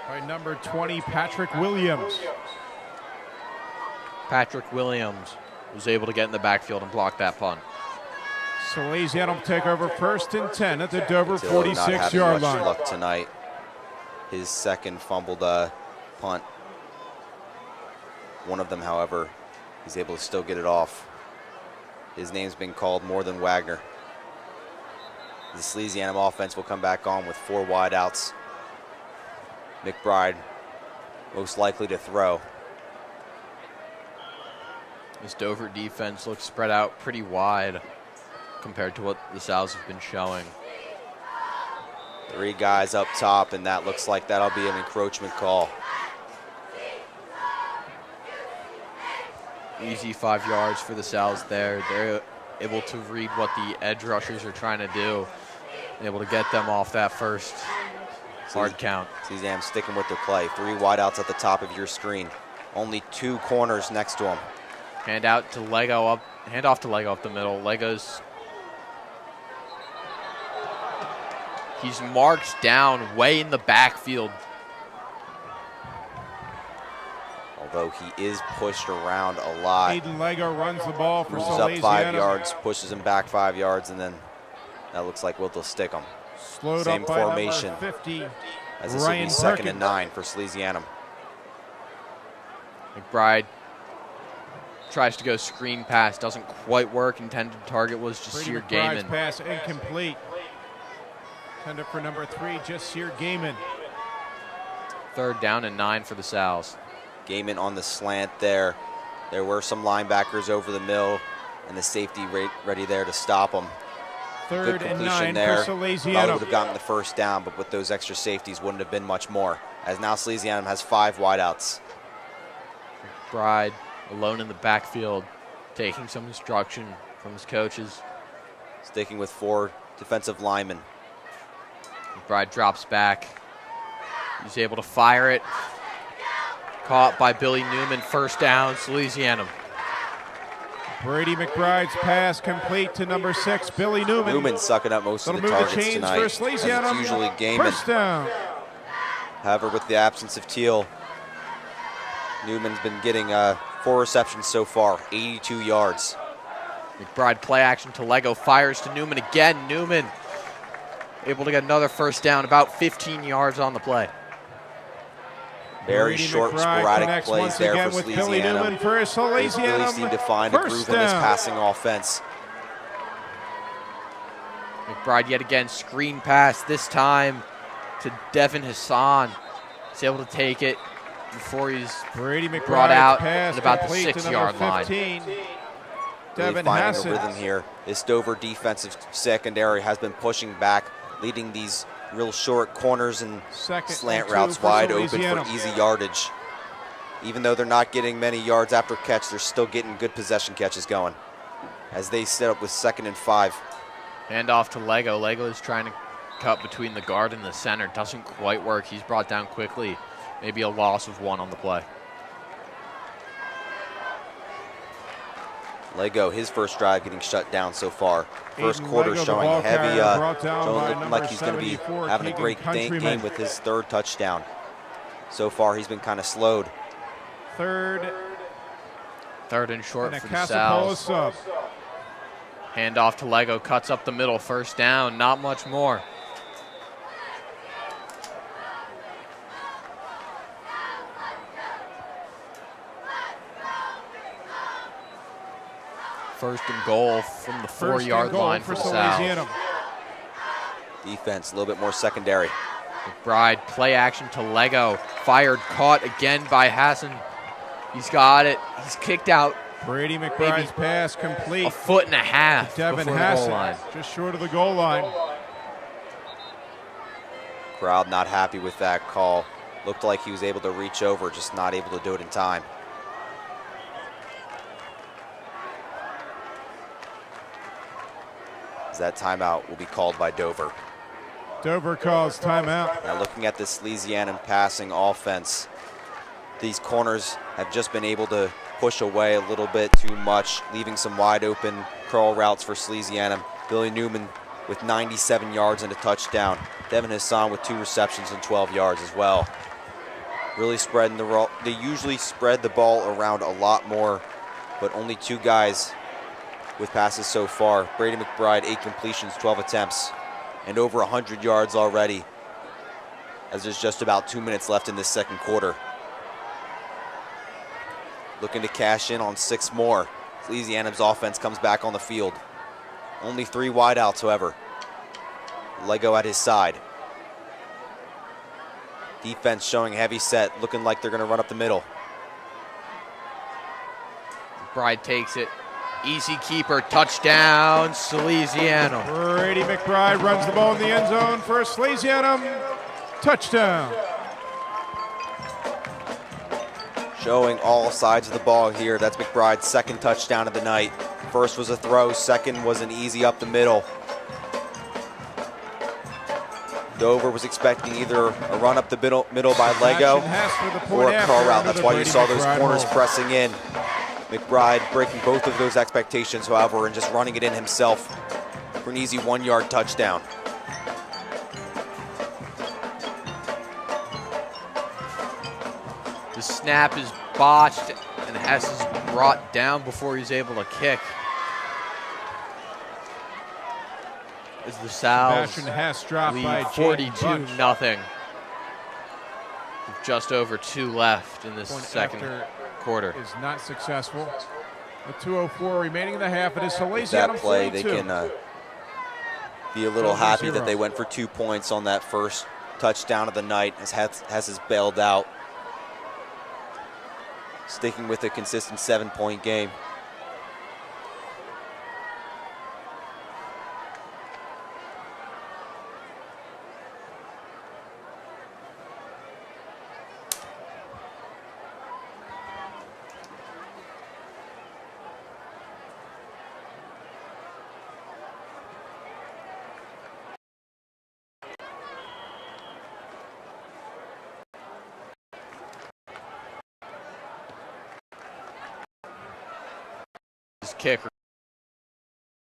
Speaker 1: by number 20, Patrick Williams.
Speaker 2: Patrick Williams was able to get in the backfield and block that punt.
Speaker 1: Salesianum will take over 1st and 10 at the Dover
Speaker 3: Patillo
Speaker 1: 46-yard
Speaker 3: not having
Speaker 1: line.
Speaker 3: much luck tonight. His 2nd fumbled punt. One of them, however, he's able to still get it off. His name's been called more than Wagner. The Salesianum offense will come back on with 4 wideouts. McBride most likely to throw.
Speaker 2: This Dover defense looks spread out pretty wide compared to what the Sals have been showing.
Speaker 3: 3 guys up top, and that looks like that'll be an encroachment call.
Speaker 2: Easy 5 yards for the Sal's there. They're able to read what the edge rushers are trying to do, able to get them off that first hard count.
Speaker 3: Salesianum sticking with their play. 3 wideouts at the top of your screen. Only 2 corners next to them.
Speaker 2: Hand off to Lego up the middle. He's marked down way in the backfield.
Speaker 3: Although he is pushed around a lot.
Speaker 1: Aiden Lego runs the ball for
Speaker 3: Moves
Speaker 1: Salesianum.
Speaker 3: up 5 yards, pushes him back 5 yards, and then that looks like they'll stick him.
Speaker 1: Slowed
Speaker 3: Same
Speaker 1: up by
Speaker 3: formation
Speaker 1: number 50,
Speaker 3: as this will be
Speaker 1: Ryan
Speaker 3: 2nd
Speaker 1: Perkins.
Speaker 3: and 9 for Salesianum.
Speaker 2: McBride tries to go screen pass, doesn't quite work. Intended target was
Speaker 1: Brady
Speaker 2: Jasir
Speaker 1: McBride's
Speaker 2: Gaiman.
Speaker 1: pass incomplete. Intended for number 3, Jasir Gaiman.
Speaker 2: 3rd down and 9 for the Sal's.
Speaker 3: Gaiman on the slant there. There were some linebackers over the middle, and the safety ready there to stop them.
Speaker 1: 3rd
Speaker 3: Good
Speaker 1: and
Speaker 3: completion
Speaker 1: 9
Speaker 3: there.
Speaker 1: for
Speaker 3: Probably would
Speaker 1: Salesianum.
Speaker 3: have gotten the first down, but with those extra safeties wouldn't have been much more. As now Salesianum has 5 wideouts.
Speaker 2: McBride alone in the backfield, taking some instruction from his coaches.
Speaker 3: Sticking with 4 defensive linemen.
Speaker 2: McBride drops back. He's able to fire it. Caught by Billy Newman, 1st down, Salesianum.
Speaker 1: Brady McBride's pass complete to number 6, Billy Newman.
Speaker 3: Newman sucking up most of
Speaker 1: That'll
Speaker 3: the
Speaker 1: move the
Speaker 3: targets
Speaker 1: chains
Speaker 3: tonight.
Speaker 1: for
Speaker 3: As it's
Speaker 1: Salesianum.
Speaker 3: usually Gaiman.
Speaker 1: 1st down.
Speaker 3: However, with the absence of Teal, Newman's been getting 4 receptions so far, 82 yards.
Speaker 2: McBride play action to Lego, fires to Newman again. Newman able to get another 1st down, about 15 yards on the play.
Speaker 3: Very
Speaker 1: Brady
Speaker 3: short,
Speaker 1: McBride
Speaker 3: sporadic
Speaker 1: connects
Speaker 3: plays
Speaker 1: once
Speaker 3: there
Speaker 1: again
Speaker 3: for
Speaker 1: with Billy Newman
Speaker 3: Salesianum.
Speaker 1: for
Speaker 3: They really
Speaker 1: Salesianum.
Speaker 3: seem to find a groove
Speaker 1: 1st
Speaker 3: in this
Speaker 1: down.
Speaker 3: passing offense.
Speaker 2: McBride yet again, screen pass, this time to Devin Hassan. He's able to take it before he's
Speaker 1: Brady
Speaker 2: brought
Speaker 1: McBride's
Speaker 2: out
Speaker 1: pass
Speaker 2: at about the
Speaker 1: complete to
Speaker 2: 6-yard
Speaker 1: number
Speaker 2: line.
Speaker 1: 15,
Speaker 3: Really
Speaker 1: Devin
Speaker 3: finding
Speaker 1: Hassan.
Speaker 3: a rhythm here. This Dover defensive secondary has been pushing back, leading these real short corners and
Speaker 1: 2nd
Speaker 3: slant
Speaker 1: and 2
Speaker 3: routes
Speaker 1: for
Speaker 3: wide open
Speaker 1: Salesianum.
Speaker 3: for easy yardage. Even though they're not getting many yards after catch, they're still getting good possession catches going as they set up with 2nd and 5.
Speaker 2: Hand off to Lego. Lego is trying to cut between the guard and the center. Doesn't quite work. He's brought down quickly. Maybe a loss of 1 on the play.
Speaker 3: Lego, his first drive getting shut down so far. First
Speaker 1: Aiden
Speaker 3: quarter
Speaker 1: Lego, the
Speaker 3: showing
Speaker 1: ball
Speaker 3: heavy,
Speaker 1: carrier, brought down
Speaker 3: showing
Speaker 1: by
Speaker 3: looking
Speaker 1: number
Speaker 3: like he's going to be
Speaker 1: 74,
Speaker 3: having a
Speaker 1: Keegan
Speaker 3: great
Speaker 1: Countryman.
Speaker 3: game with his 3rd touchdown. So far, he's been kind of slowed.
Speaker 1: 3rd
Speaker 2: and short
Speaker 1: and a
Speaker 2: for the
Speaker 1: Casapola
Speaker 2: Sal's.
Speaker 1: sub.
Speaker 2: Hand off to Lego, cuts up the middle, 1st down, not much more. First and goal from the 4-yard line for the Sal's.
Speaker 1: Salesianum.
Speaker 3: Defense, a little bit more secondary.
Speaker 2: McBride, play action to Lego. Fired, caught again by Hassan. He's got it. He's kicked out
Speaker 1: Brady McBride's pass complete.
Speaker 2: a 1.5 feet
Speaker 1: Devin
Speaker 2: before the goal
Speaker 1: Hassan,
Speaker 2: line.
Speaker 1: just short of the goal line.
Speaker 3: Crowd not happy with that call. Looked like he was able to reach over, just not able to do it in time. As that timeout will be called by Dover.
Speaker 1: Dover calls timeout.
Speaker 3: Now looking at this Salesianum passing offense, these corners have just been able to push away a little bit too much, leaving some wide open curl routes for Salesianum. Billy Newman with 97 yards and a touchdown. Devin Hassan with 2 receptions and 12 yards as well. Really spreading the they usually spread the ball around a lot more, but only 2 guys with passes so far. Brady McBride, 8 completions, 12 attempts, and over 100 yards already, as there's just about 2 minutes left in this 2nd quarter. Looking to cash in on 6 more. Salesianum's offense comes back on the field. Only 3 wideouts, however. Lego at his side. Defense showing heavy set, looking like they're going to run up the middle.
Speaker 2: McBride takes it, Easy keeper, touchdown, Salesianum.
Speaker 1: Brady McBride runs the ball in the end zone for a Salesianum touchdown.
Speaker 3: Showing all sides of the ball here. That's McBride's second touchdown of the night. First was a throw, second was an easy up the middle. Dover was expecting either a run up the middle by Lego or a curl route. That's why you saw those corners pressing in. McBride breaking both of those expectations, however, and just running it in himself for an easy 1-yard touchdown.
Speaker 2: The snap is botched, and Hess is brought down before he's able to kick. As the Sal's lead 42-0. With just over 2 left in this second quarter.
Speaker 1: Is not successful. The 2:04 remaining in the half. It is Salesianum.
Speaker 3: With that play,
Speaker 1: 42.
Speaker 3: they can be a little happy that they went for 2 points on that first touchdown of the night as Hess is bailed out. Sticking with a consistent 7-point game.
Speaker 2: Kick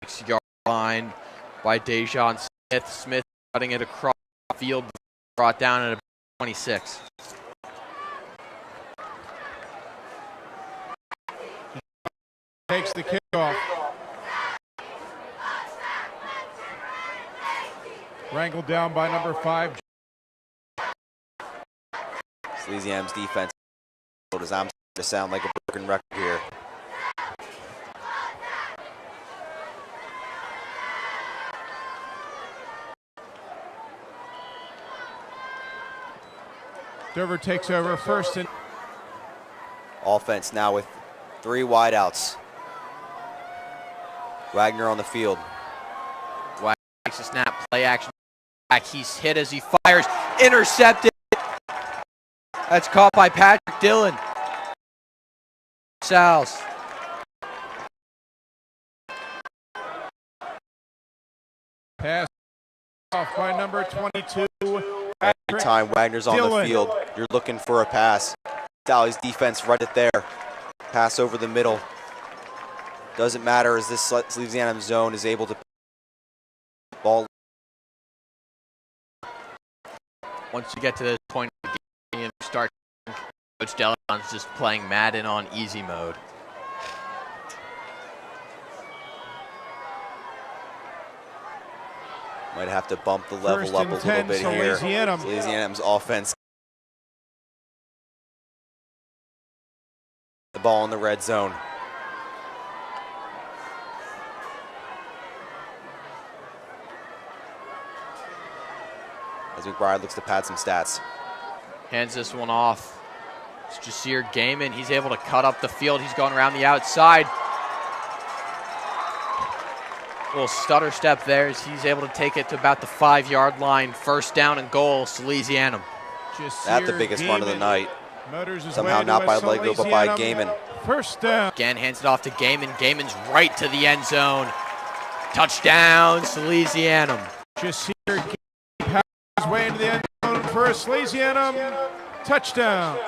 Speaker 2: 6-yard line by Dejon Smith. Smith cutting it across the field, brought down at 26.
Speaker 1: Takes the kickoff. Wrangled down by number 5.
Speaker 3: Salesianum's defense is starting to sound like a broken record here.
Speaker 1: Dover takes over first and
Speaker 3: Offense now with 3 wideouts. Wagner on the field.
Speaker 2: Wagner takes a snap, play action back. He's hit as he fires, intercepted. That's caught by Patrick Dillon. Sal's.
Speaker 3: Pass off by number 22. Every time Wagner's on the field, you're looking for a pass. Sally's defense read it there. Pass over the middle. Doesn't matter as this Salesianum zone is able to ball.
Speaker 2: Once you get to this point of the game, start Coach Delon's just playing Madden on easy mode.
Speaker 3: Might have to bump the level up a little bit here. Salesianum's offense. The ball in the red zone. As McBride looks to pad some stats.
Speaker 2: Hands this one off. It's Jasir Gaiman. He's able to cut up the field. He's going around the outside. Little stutter step there as he's able to take it to about the 5-yard line. First down and goal, Salesianum.
Speaker 3: That's the biggest run of the night. Somehow not by Lego, but by Gaiman.
Speaker 1: First down.
Speaker 2: Again, hands it off to Gaiman. Gaiman's right to the end zone. Touchdown, Salesianum.
Speaker 1: Jasir Gaiman his way into the end zone for a Salesianum touchdown.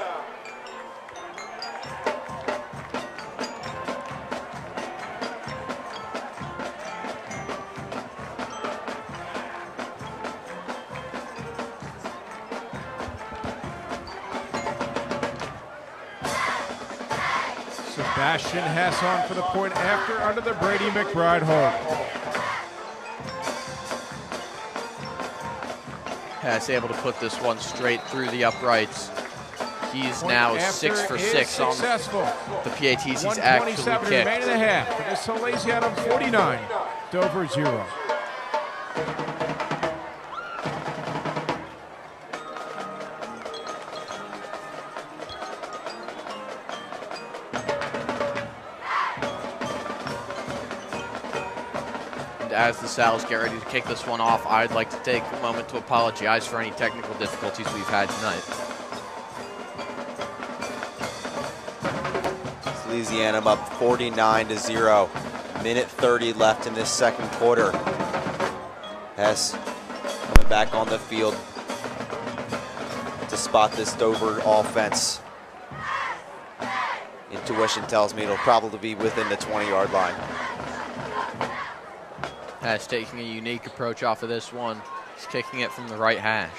Speaker 1: Sebastian Hess on for the point after under the Brady McBride hold.
Speaker 2: Hess able to put this one straight through the uprights. He's now 6 for 6 on the PATs he's actually kicked.
Speaker 1: Remaining in the half. It is Salesianum 49, Dover 0.
Speaker 2: as the Sal's get ready to kick this one off. I'd like to take a moment to apologize for any technical difficulties we've had tonight.
Speaker 3: Salesianum up 49-0. Minute 30 left in this second quarter. Hess coming back on the field to spot this Dover offense. Intuition tells me it'll probably be within the 20-yard line.
Speaker 2: Hess taking a unique approach off of this one. He's kicking it from the right hash.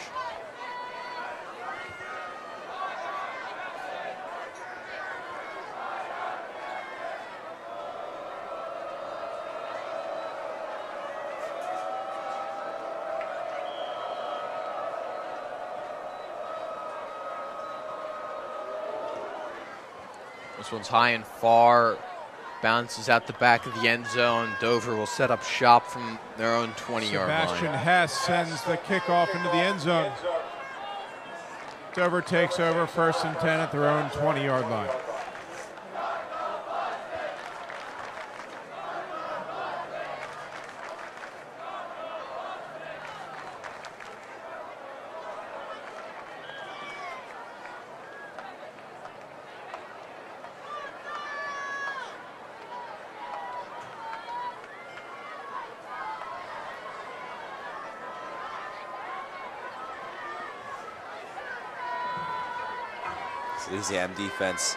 Speaker 2: This one's high and far, bounces out the back of the end zone. Dover will set up shop from their own 20-yard line.
Speaker 1: Sebastian Hess sends the kickoff into the end zone. Dover takes over 1st and 10 at their own 20-yard line.
Speaker 3: Salesianum defense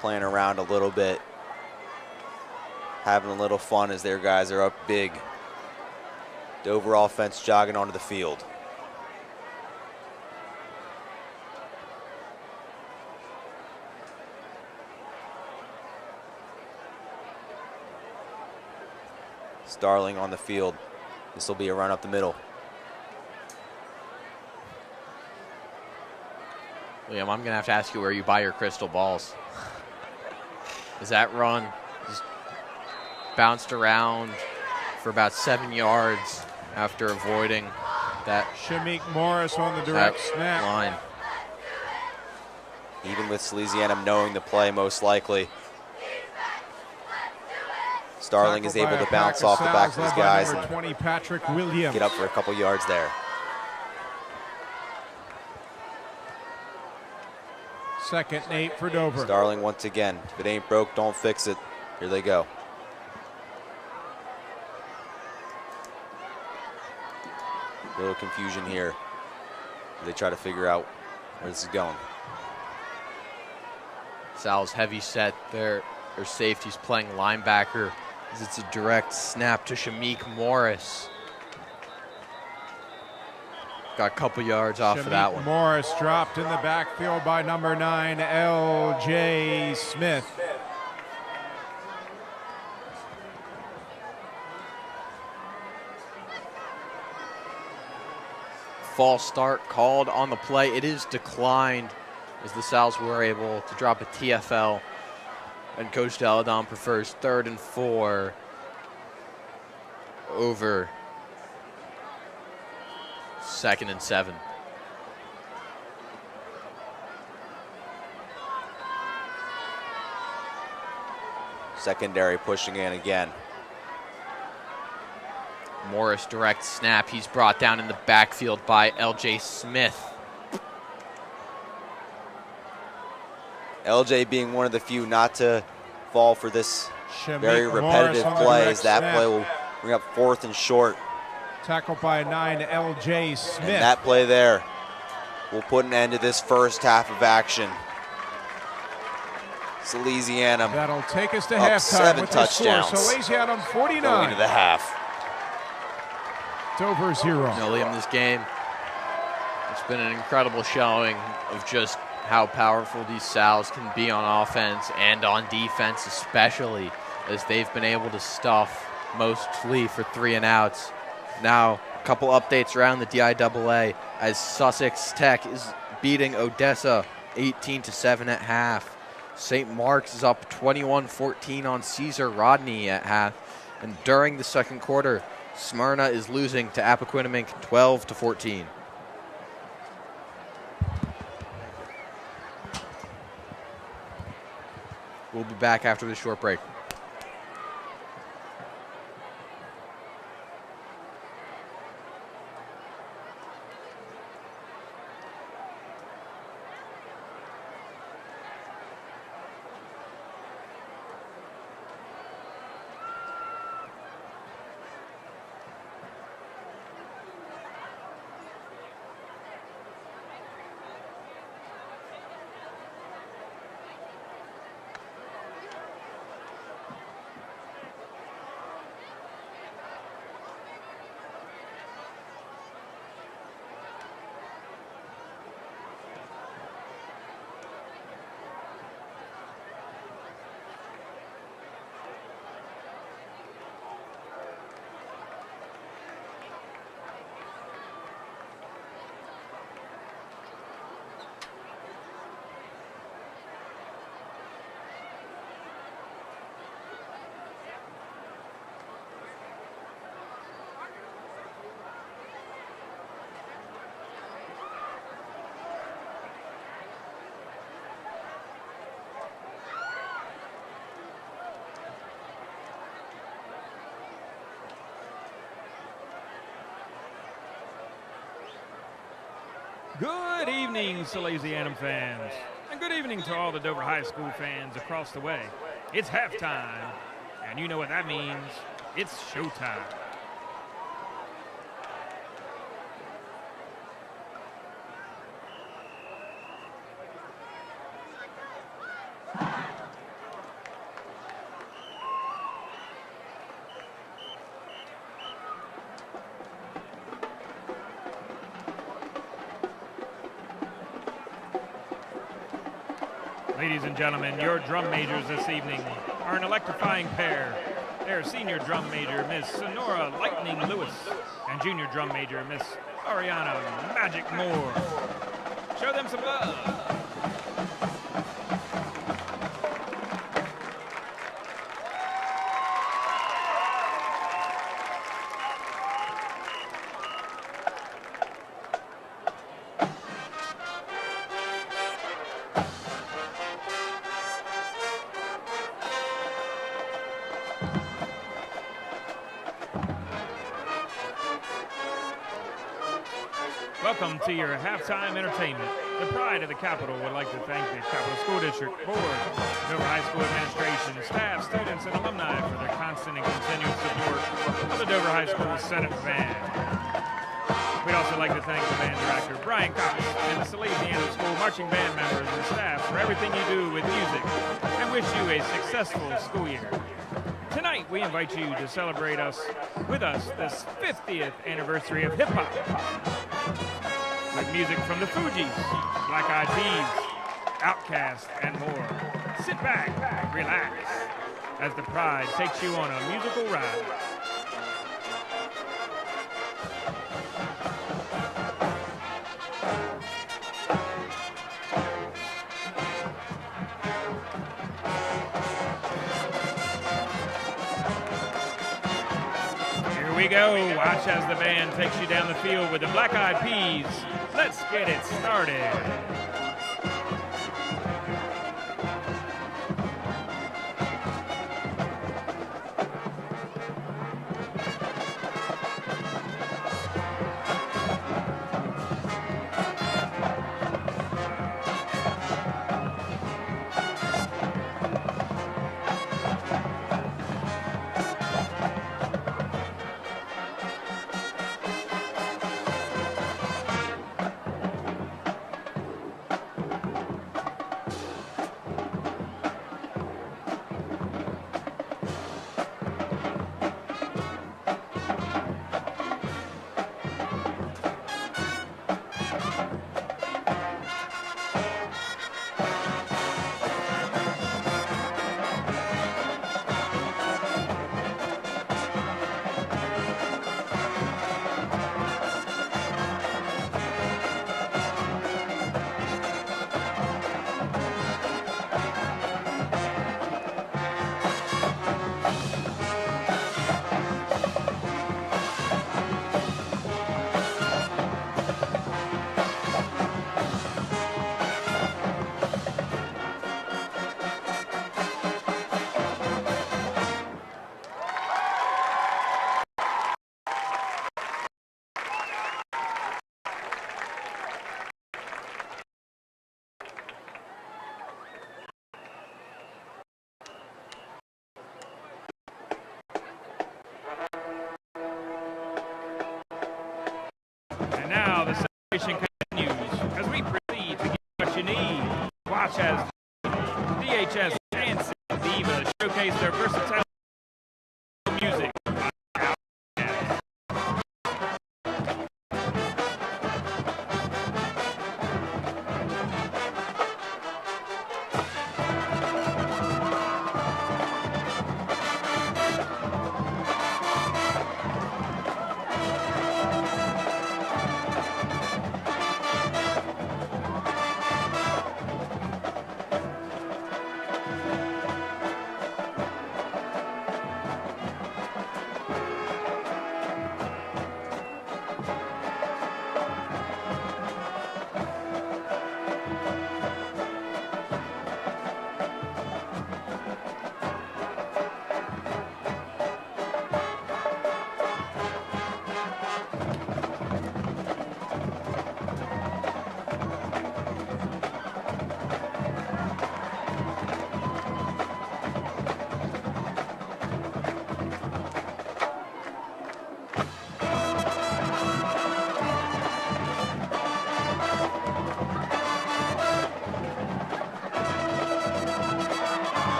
Speaker 3: playing around a little bit, having a little fun as their guys are up big. Dover offense jogging onto the field. Starling on the field. This will be a run up the middle.
Speaker 2: Liam, I'm going to have to ask you where you buy your crystal balls. Is that run just bounced around for about 7 yards after avoiding that
Speaker 1: Shamik Morris on the direct snap
Speaker 2: line?
Speaker 3: Even with Salesianum knowing the play most likely. Starling is able to bounce off the back of his guys and
Speaker 1: 20, Patrick Williams.
Speaker 3: get up for a couple yards there.
Speaker 1: 2nd and 8 for Dover.
Speaker 3: Starling once again. If it ain't broke, don't fix it. Here they go. A little confusion here. They try to figure out where this is going.
Speaker 2: Sal's heavy set there. Their safety's playing linebacker as it's a direct snap to Shamik Morris. Got a couple yards off of that one.
Speaker 1: Morris dropped in the backfield by number 9, L.J. Smith.
Speaker 2: False start called on the play. It is declined as the Sal's were able to drop a TFL. And Coach Deladon prefers 3rd and 4 over 2nd and 7.
Speaker 3: Secondary pushing in again.
Speaker 2: Morris direct snap. He's brought down in the backfield by L.J. Smith.
Speaker 3: LJ being one of the few not to fall for this
Speaker 1: Shamik
Speaker 3: very repetitive
Speaker 1: Morris
Speaker 3: play, as that play will bring up 4th and short.
Speaker 1: Tackled by 9, L.J. Smith.
Speaker 3: And that play there will put an end to this first half of action. Salesianum
Speaker 1: That'll take us to
Speaker 3: up
Speaker 1: halftime
Speaker 3: 7
Speaker 1: with
Speaker 3: touchdowns.
Speaker 1: the score. Salesianum
Speaker 3: Going
Speaker 1: 49,
Speaker 3: into the half.
Speaker 1: Dover 0.
Speaker 2: No, Liam, this game, it's been an incredible showing of just how powerful these Sals can be on offense and on defense, especially as they've been able to stuff mostly for 3 and outs. Now, a couple updates around the DIAA as Sussex Tech is beating Odessa 18-7 at half. St. Mark's is up 21-14 on Caesar Rodney at half. And during the second quarter, Smyrna is losing to Appoquinimink 12-14. We'll be back after this short break.
Speaker 4: Good evening, Salesianum fans, and good evening to all the Dover High School fans across the way. It's halftime, and you know what that means. It's showtime. Ladies and gentlemen, your drum majors this evening are an electrifying pair. They're senior drum major Miss Sonora Lightning Lewis and junior drum major Miss Ariana Magic Moore. Show them some love. Welcome to your halftime entertainment. The pride of the Capitol would like to thank the Capitol School District Board, Dover High School administration, staff, students, and alumni for their constant and continuous support of the Dover High School Senate Band. We'd also like to thank the band director, Brian Cox, and the Salesianum School marching band members and staff for everything you do with music, and wish you a successful school year. Tonight, we invite you to celebrate with us this 50th anniversary of hip-hop. With music from the Fugees, Black Eyed Peas, Outkast, and more. Sit back, relax, as the Pride takes you on a musical ride. Here we go. Watch as the band takes you down the field with the Black Eyed Peas. Let's get it started.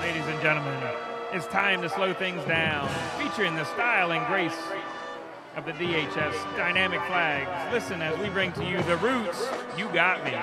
Speaker 4: Ladies and gentlemen, it's time to slow things down, featuring the style and grace of the DHS dynamic flags. Listen as we bring to you the Roots, You Got Me.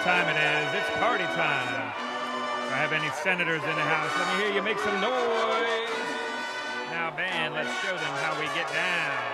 Speaker 4: Time it is. It's party time. Do I have any senators in the house? Let me hear you make some noise. Now, band, let's show them how we get down.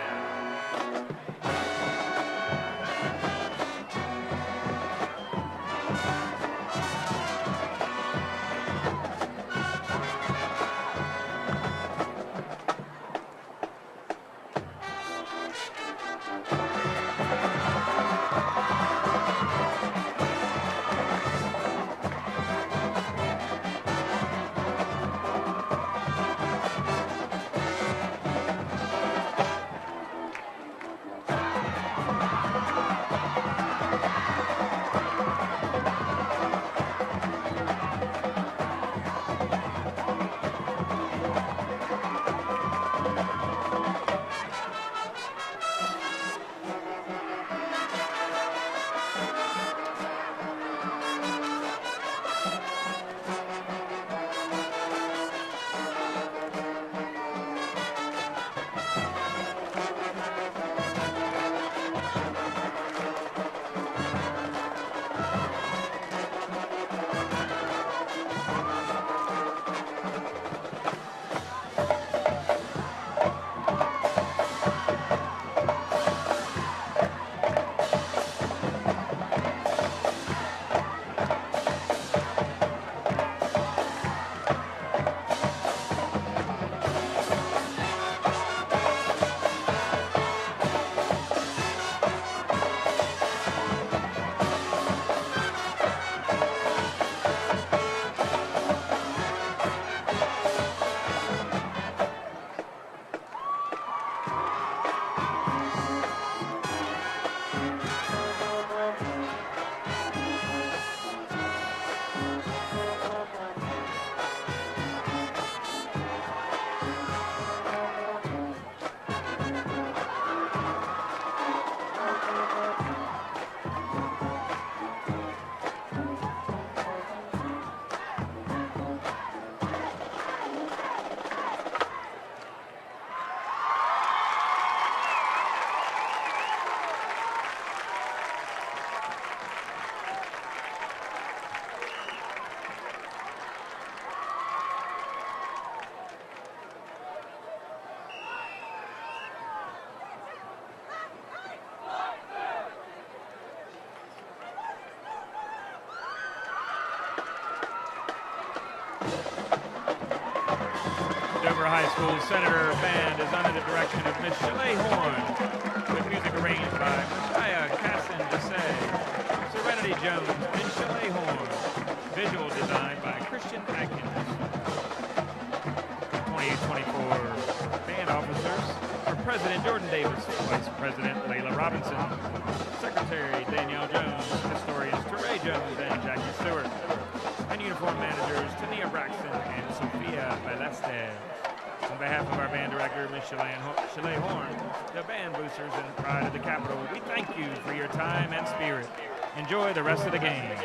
Speaker 4: Dover High School Senator Band is under the direction of Miss Shelley Horn, with music arranged by Messiah Cassin Desai, Serenity Jones, and Shelley Horn. Visual design by Christian Atkins. 2024 band officers are President Jordan Davis, Vice President Layla Robinson, Secretary Danielle Jones, Historians Teray Jones and Jackie Stewart, and uniform managers Tania Braxton and Sophia Balestes. On behalf of our band director, Ms. Shelley Horn, the band boosters and pride of the Capitol, we thank you for your time and spirit. Enjoy the rest of the game.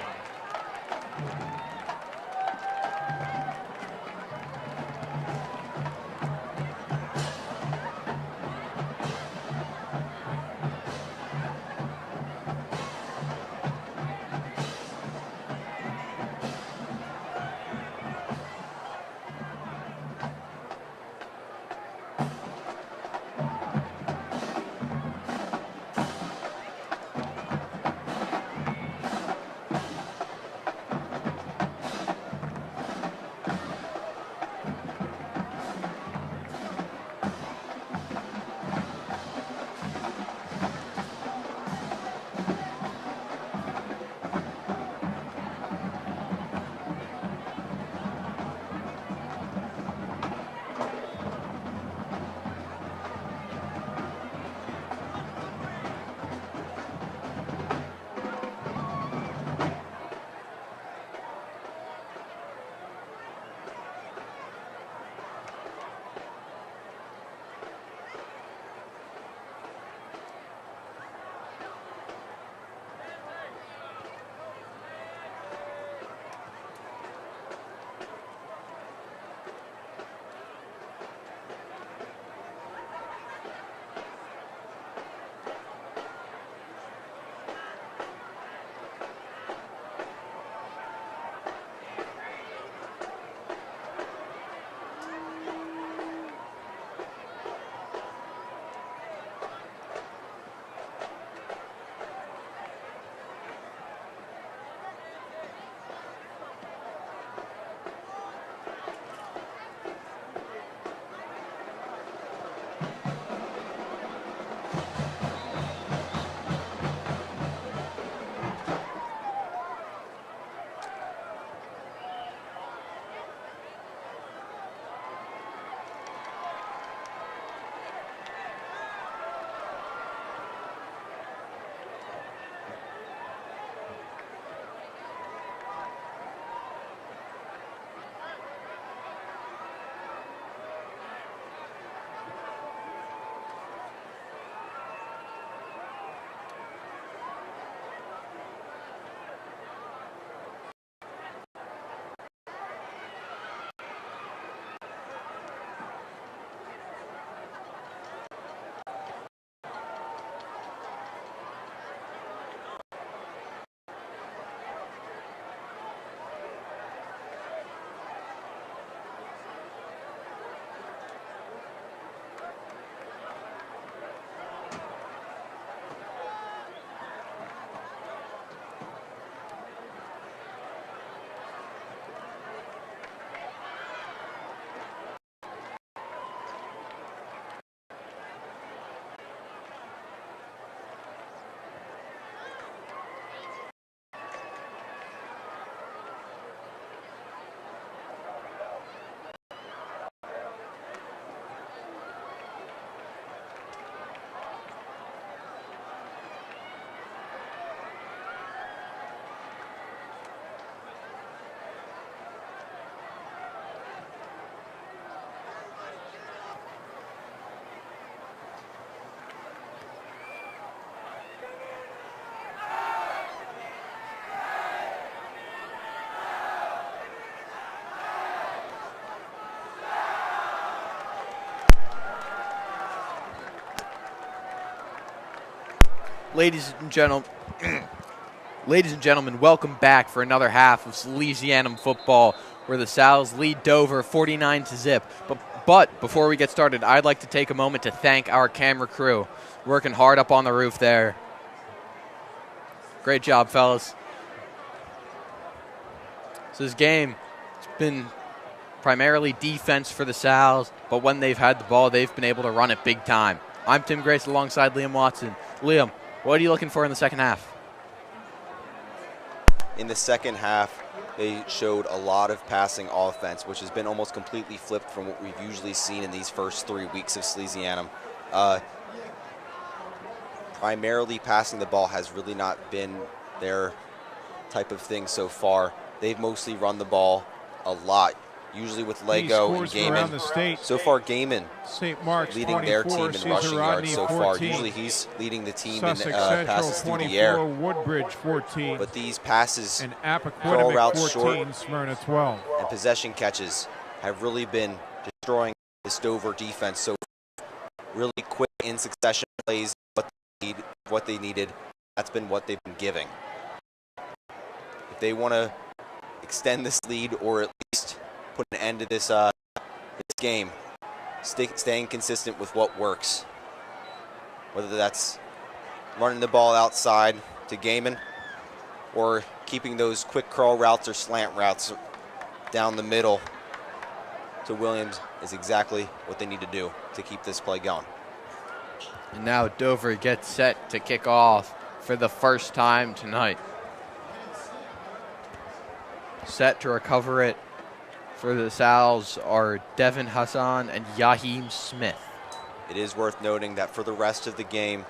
Speaker 2: Ladies and gentlemen, welcome back for another half of Salesianum football, where the Sal's lead Dover 49-0. But before we get started, I'd like to take a moment to thank our camera crew, working hard up on the roof there. Great job, fellas. So this game, it's been primarily defense for the Sal's, but when they've had the ball, they've been able to run it big time. I'm Tim Grace alongside Liam Watson. Liam, what are you looking for in the second half?
Speaker 3: In the second half, they showed a lot of passing offense, which has been almost completely flipped from what we've usually seen in these first 3 weeks of Salesianum. Primarily passing the ball has really not been their type of thing so far. They've mostly run the ball a lot, usually with Lego and Gaiman. So far, Gaiman
Speaker 1: St. Mark's
Speaker 3: leading their team in rushing yards so far.
Speaker 1: 14.
Speaker 3: Usually he's leading the team
Speaker 1: Sussex
Speaker 3: in
Speaker 1: Central
Speaker 3: passes
Speaker 1: 24,
Speaker 3: through the air.
Speaker 1: Woodbridge 14.
Speaker 3: But these passes,
Speaker 1: and
Speaker 3: curl
Speaker 1: Appoquinimink
Speaker 3: routes
Speaker 1: 14,
Speaker 3: short,
Speaker 1: Smyrna 12.
Speaker 3: and possession catches have really been destroying this Dover defense. So really quick in succession plays, what they needed, that's been what they've been giving. If they want to extend this lead or at least put an end to this game, staying consistent with what works. Whether that's running the ball outside to Gaiman or keeping those quick curl routes or slant routes down the middle to Williams is exactly what they need to do to keep this play going.
Speaker 2: And now Dover gets set to kick off for the first time tonight. Set to recover it for the Sal's are Devin Hassan and Yaheem Smith.
Speaker 3: It is worth noting that for the rest of the game,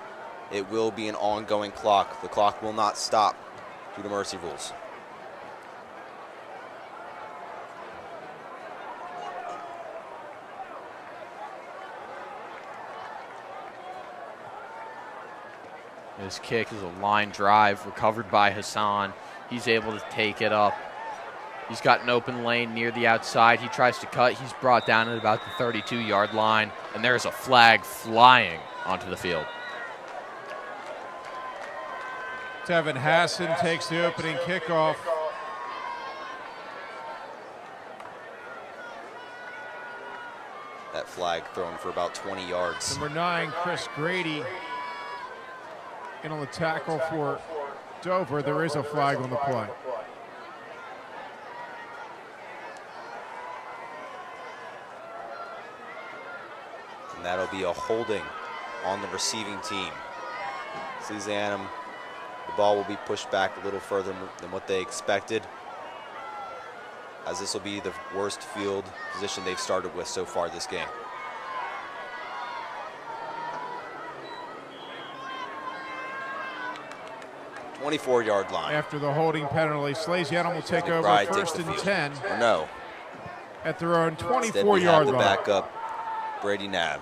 Speaker 3: it will be an ongoing clock. The clock will not stop due to mercy rules.
Speaker 2: His kick is a line drive recovered by Hassan. He's able to take it up. He's got an open lane near the outside. He tries to cut. He's brought down at about the 32-yard line, and there's a flag flying onto the field.
Speaker 1: Devin Hassan takes the opening kickoff.
Speaker 3: That flag thrown for about 20 yards.
Speaker 1: Number 9, Chris Grady, in on the tackle for Dover. There is a flag on the play.
Speaker 3: And that'll be a holding on the receiving team. Salesianum, the ball will be pushed back a little further than what they expected, as this will be the worst field position they've started with so far this game. .24-yard line.
Speaker 1: After the holding penalty, Salesianum will take over
Speaker 3: McBride
Speaker 1: first
Speaker 3: takes the
Speaker 1: and
Speaker 3: field.
Speaker 1: 10
Speaker 3: Or no.
Speaker 1: at their own
Speaker 3: Instead, we have
Speaker 1: 24-yard
Speaker 3: the
Speaker 1: line.
Speaker 3: backup, Brady Nab,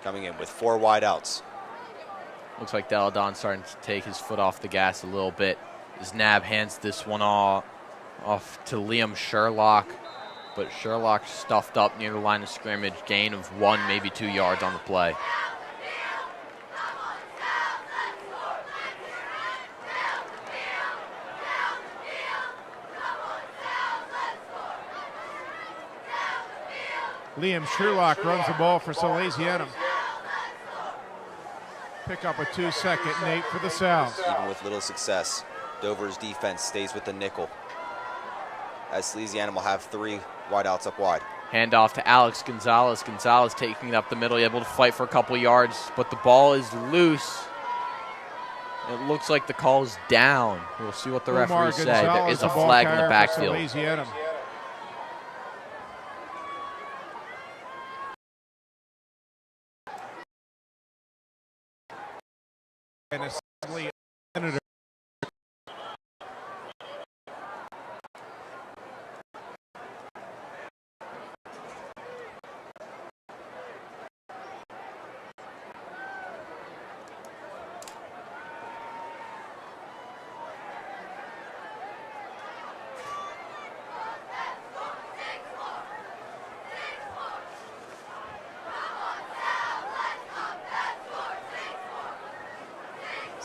Speaker 3: coming in with 4 wideouts.
Speaker 2: Looks like Deladon starting to take his foot off the gas a little bit as Nab hands this one off to Liam Sherlock. But Sherlock stuffed up near the line of scrimmage, gain of 1, maybe 2 yards on the play.
Speaker 1: Liam Sherlock runs the ball for Salesianum. Pick up a 2-second and 8 for the Sal's.
Speaker 3: Even with little success, Dover's defense stays with the nickel, as Salesianum will have 3 wideouts up wide.
Speaker 2: Handoff to Alex Gonzalez. Gonzalez taking it up the middle, able to fight for a couple yards, but the ball is loose. It looks like the call is down. We'll see what the referees say. There is a flag in the backfield.
Speaker 1: And essentially, Senator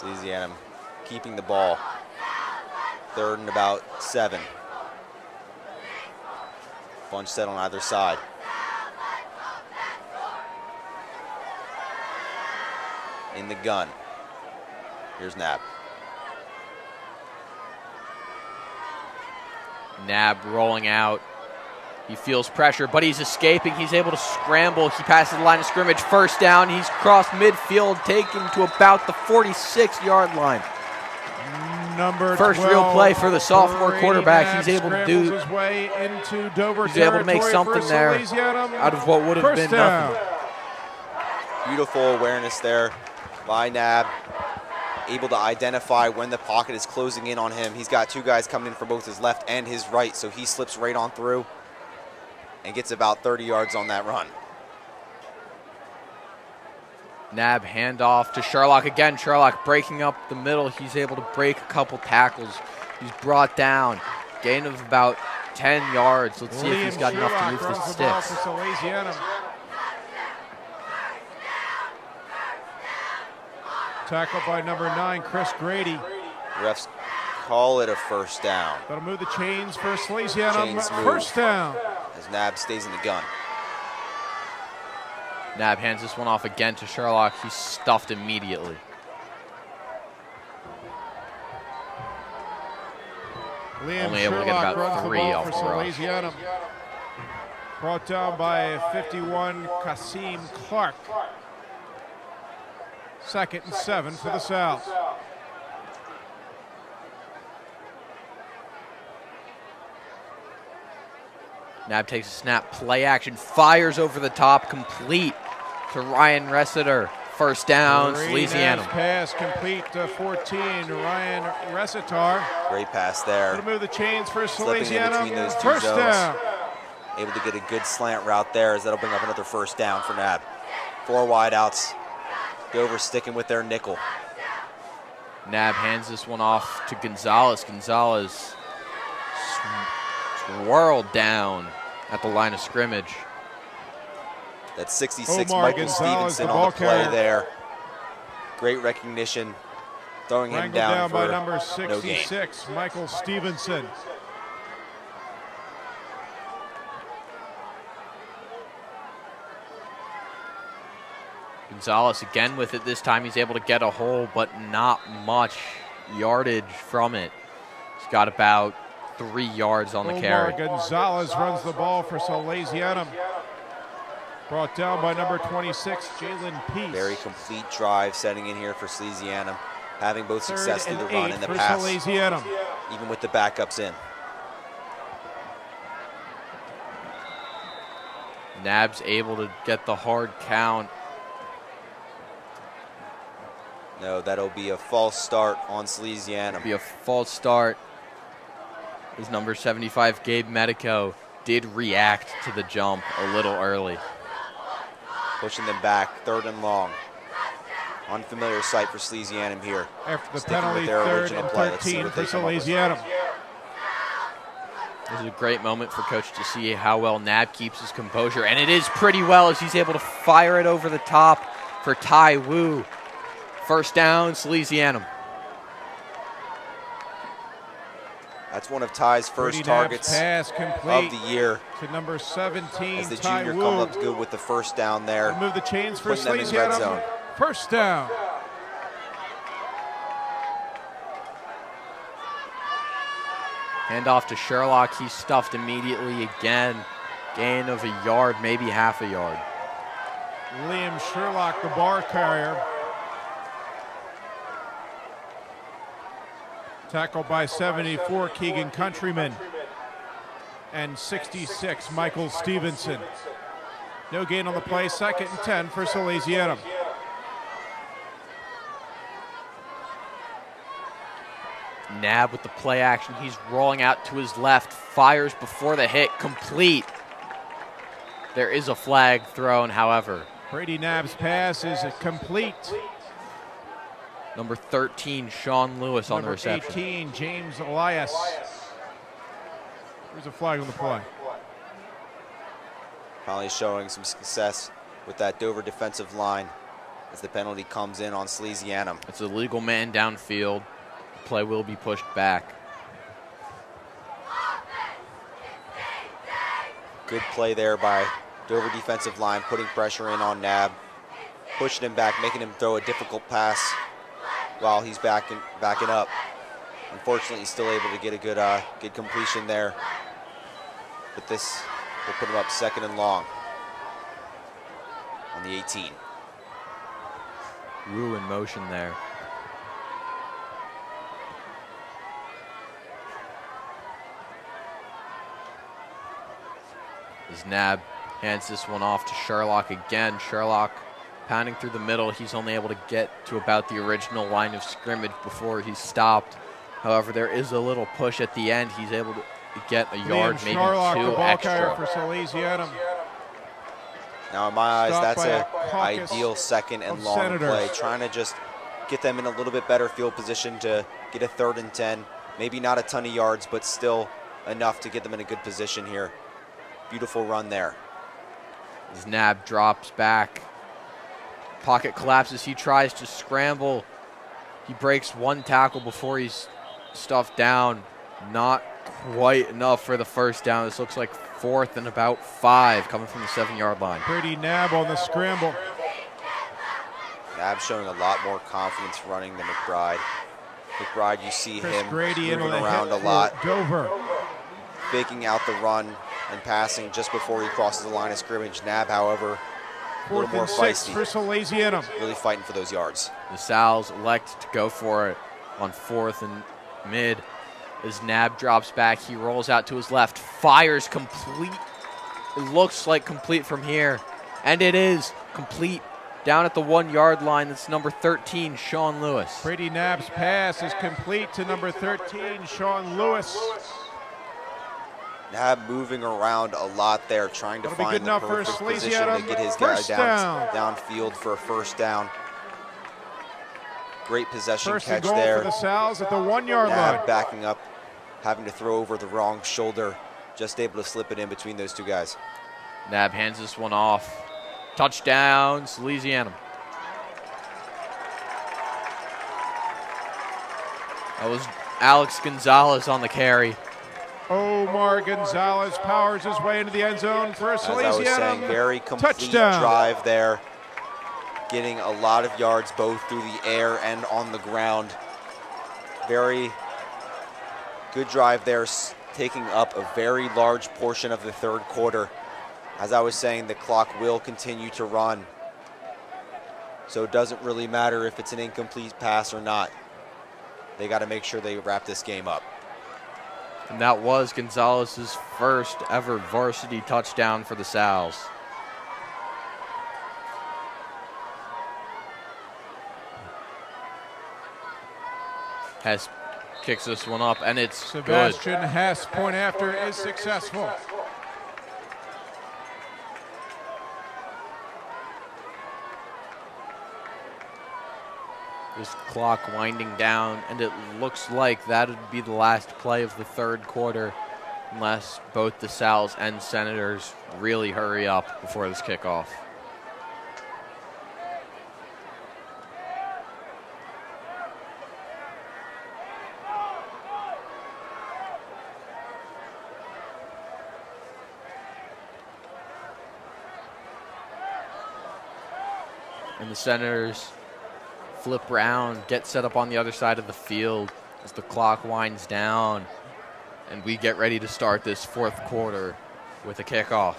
Speaker 3: Salesianum keeping the ball. 3rd and about 7. Bunch set on either side. In the gun. Here's Nab.
Speaker 2: Nab rolling out. He feels pressure, but he's escaping. He's able to scramble. He passes the line of scrimmage. 1st down. He's crossed midfield, taken to about the 46-yard line.
Speaker 1: First
Speaker 2: real play for the sophomore quarterback. He's able to do.
Speaker 1: His way into Dover
Speaker 2: he's able to make something there out of what would have been nothing.
Speaker 3: Beautiful awareness there by Nab. Able to identify when the pocket is closing in on him. He's got 2 guys coming in from both his left and his right, so he slips right on through and gets about 30 yards on that run.
Speaker 2: Nab handoff to Sherlock again. Sherlock breaking up the middle. He's able to break a couple tackles. He's brought down. Gain of about 10 yards. Let's see if he's got enough to move the sticks.
Speaker 1: Tackled by number 9, Chris Grady.
Speaker 3: Refs call it a 1st down.
Speaker 1: That'll move the chains for Salesianum. 1st down.
Speaker 3: As Nab stays in the gun.
Speaker 2: Nab hands this one off again to Sherlock. He's stuffed immediately. Only able to get about 3 off the rush.
Speaker 1: Brought down by 51, Kasim Clark. 2nd and 7 for the South.
Speaker 2: Nab takes a snap, play action, fires over the top, complete to Ryan Ressiter. 1st down, Salesianum.
Speaker 1: Pass complete to 14, Ryan Ressiter.
Speaker 3: Great pass there.
Speaker 1: Going to move the chains for
Speaker 3: Slipping in
Speaker 1: Salesianum.
Speaker 3: between those 2
Speaker 1: 1st
Speaker 3: zones.
Speaker 1: down.
Speaker 3: Able to get a good slant route there, as that'll bring up another 1st down for Nab. 4 wideouts. Dover sticking with their nickel.
Speaker 2: Nab hands this one off to Gonzalez. Gonzalez swirled down at the line of scrimmage.
Speaker 3: That's 66
Speaker 1: Omar
Speaker 3: Michael
Speaker 1: Gonzalez,
Speaker 3: Stevenson
Speaker 1: the
Speaker 3: on
Speaker 1: ball
Speaker 3: the play
Speaker 1: carrier.
Speaker 3: there. Great recognition. Throwing him
Speaker 1: Wrangled
Speaker 3: down
Speaker 1: by
Speaker 3: for
Speaker 1: number
Speaker 3: no gain.
Speaker 1: 66, Michael Stevenson.
Speaker 2: Gonzalez again with it. This time he's able to get a hole, but not much yardage from it. He's got about 3 yards on the carry.
Speaker 1: Gonzalez runs the ball for Salesianum. Brought down by number 26, Jalen Peace.
Speaker 3: Very complete drive setting in here for Salesianum, having both success through the
Speaker 1: 3rd
Speaker 3: run
Speaker 1: and
Speaker 3: and the
Speaker 1: 8
Speaker 3: pass,
Speaker 1: for Salesianum.
Speaker 3: even with the backups in.
Speaker 2: Nab's able to get the hard count.
Speaker 3: No, that'll be a false start on Salesianum.
Speaker 2: Be a false start. His number 75, Gabe Medico, did react to the jump a little early.
Speaker 3: Pushing them back, 3rd and long. Unfamiliar sight for Salesianum here.
Speaker 1: After the
Speaker 3: Sticking
Speaker 1: penalty,
Speaker 3: with their
Speaker 1: 3rd
Speaker 3: original
Speaker 1: and
Speaker 3: play. Let's see
Speaker 1: 13
Speaker 3: what
Speaker 1: for
Speaker 3: they come up with.
Speaker 1: Salesianum.
Speaker 2: This is a great moment for Coach to see how well Nab keeps his composure, and it is pretty well as he's able to fire it over the top for Tai Wu. 1st down, Salesianum.
Speaker 3: That's one of Ty's first targets
Speaker 1: pass complete
Speaker 3: of the year.
Speaker 1: to number 17,
Speaker 3: As the
Speaker 1: Tai
Speaker 3: junior
Speaker 1: Wu.
Speaker 3: comes up good with the 1st down there.
Speaker 1: Move the chains for
Speaker 3: Putting them in red
Speaker 1: Salesianum.
Speaker 3: zone.
Speaker 1: 1st down.
Speaker 2: Handoff to Sherlock. He's stuffed immediately again. Gain of a yard, maybe half a yard.
Speaker 1: Liam Sherlock, the bar carrier. Tackled by 74, Keegan Countryman. And 66, Michael Stevenson. No gain on the play, 2nd and 10 for Salesianum.
Speaker 2: Nab with the play action. He's rolling out to his left. Fires before the hit. Complete. There is a flag thrown, however.
Speaker 1: Brady Nab's pass is complete.
Speaker 2: Number 13, Sean Lewis on the reception.
Speaker 1: Number 18, James Elias. There's a flag on the play.
Speaker 3: Finally showing some success with that Dover defensive line as the penalty comes in on Salesianum.
Speaker 2: It's a legal man downfield. Play will be pushed back.
Speaker 3: Good play there by Dover defensive line, putting pressure in on Nab, pushing him back, making him throw a difficult pass while he's backing up. Unfortunately, he's still able to get a good completion there. But this will put him up 2nd and long on the 18.
Speaker 2: Wu in motion there. As Nab hands this one off to Sherlock again. Sherlock pounding through the middle. He's only able to get to about the original line of scrimmage before he's stopped. However, there is a little push at the end. He's able to get a yard, maybe
Speaker 1: Sherlock,
Speaker 2: 2
Speaker 1: the ball
Speaker 2: extra.
Speaker 1: carrier for Salesianum.
Speaker 3: Now, in my eyes,
Speaker 1: Stopped
Speaker 3: that's
Speaker 1: by
Speaker 3: an
Speaker 1: a caucus
Speaker 3: ideal 2nd and
Speaker 1: of
Speaker 3: long
Speaker 1: Senators.
Speaker 3: play, trying to just get them in a little bit better field position to get a 3rd and 10. Maybe not a ton of yards, but still enough to get them in a good position here. Beautiful run there.
Speaker 2: As Nab drops back. Pocket collapses. He tries to scramble. He breaks 1 tackle before he's stuffed down. Not quite enough for the first down. This looks like 4th and about 5 coming from the 7-yard line.
Speaker 1: Pretty Nab on the scramble.
Speaker 3: Nab showing a lot more confidence running than McBride. McBride, you see
Speaker 1: Chris
Speaker 3: him
Speaker 1: Grady in on
Speaker 3: moving
Speaker 1: the
Speaker 3: around
Speaker 1: hit
Speaker 3: a lot,
Speaker 1: for Dover.
Speaker 3: faking out the run and passing just before he crosses the line of scrimmage. Nab, however, a little
Speaker 1: 4th
Speaker 3: more
Speaker 1: and 6
Speaker 3: feisty,
Speaker 1: for Salesianum.
Speaker 3: really fighting for those yards.
Speaker 2: The Sal's elect to go for it on 4th and mid. As Nab drops back, he rolls out to his left, fires complete. It looks like complete from here, and it is complete. Down at the 1-yard line, that's number 13, Sean Lewis.
Speaker 1: Brady Nab's pass is complete to number 13, Sean Lewis.
Speaker 3: Nab moving around a lot there, trying to
Speaker 1: That'll be good
Speaker 3: find the
Speaker 1: enough for
Speaker 3: perfect position
Speaker 1: Salesianum.
Speaker 3: to get his guy
Speaker 1: First down.
Speaker 3: downfield for a 1st down. Great possession
Speaker 1: 1st and
Speaker 3: catch
Speaker 1: goal
Speaker 3: there.
Speaker 1: for the Sal's at the 1-yard
Speaker 3: Nab
Speaker 1: line.
Speaker 3: backing up, having to throw over the wrong shoulder, just able to slip it in between those 2 guys.
Speaker 2: Nab hands this one off. Touchdown, Salesianum. That was Alex Gonzalez on the carry.
Speaker 1: Omar Gonzalez powers his way into the end zone for a
Speaker 3: As I was saying,
Speaker 1: Salesianum
Speaker 3: very complete
Speaker 1: touchdown.
Speaker 3: drive there, getting a lot of yards both through the air and on the ground. Very good drive there, taking up a very large portion of the 3rd quarter. As I was saying, the clock will continue to run, so it doesn't really matter if it's an incomplete pass or not. They got to make sure they wrap this game up.
Speaker 2: And that was Gonzalez's first ever varsity touchdown for the Sal's. Hess kicks this one up, and it's
Speaker 1: Sebastian
Speaker 2: good.
Speaker 1: Hess, point after, is successful.
Speaker 2: This clock winding down, and it looks like that would be the last play of the 3rd quarter unless both the Sal's and Senators really hurry up before this kickoff. And the Senators flip round, get set up on the other side of the field as the clock winds down, and we get ready to start this 4th quarter with a kickoff.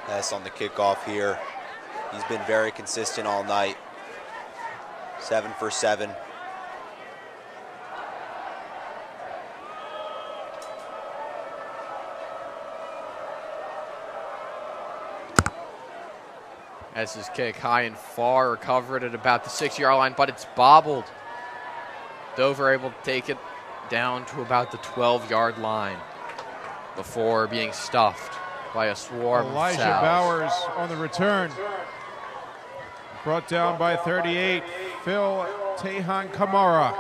Speaker 3: Hess on the kickoff here. He's been very consistent all night. 7 for 7.
Speaker 2: Hess's kick high and far, recovered at about the 6-yard line, but it's bobbled. Dover able to take it down to about the 12-yard line before being stuffed. by a swarm.
Speaker 1: Elijah
Speaker 2: Sal's.
Speaker 1: Bowers on the return. Brought down by 38, Phil Tejan Kamara.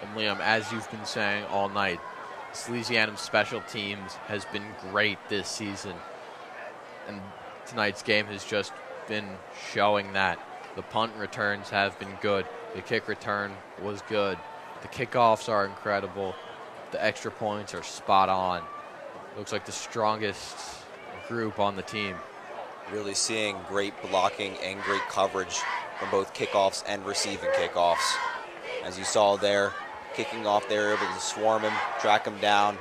Speaker 2: And Liam, as you've been saying all night, Salesianum special teams has been great this season. And tonight's game has just been showing that. The punt returns have been good. The kick return was good. The kickoffs are incredible. The extra points are spot on. Looks like the strongest group on the team.
Speaker 3: Really seeing great blocking and great coverage from both kickoffs and receiving kickoffs. As you saw there, kicking off, they were able to swarm him, track him down,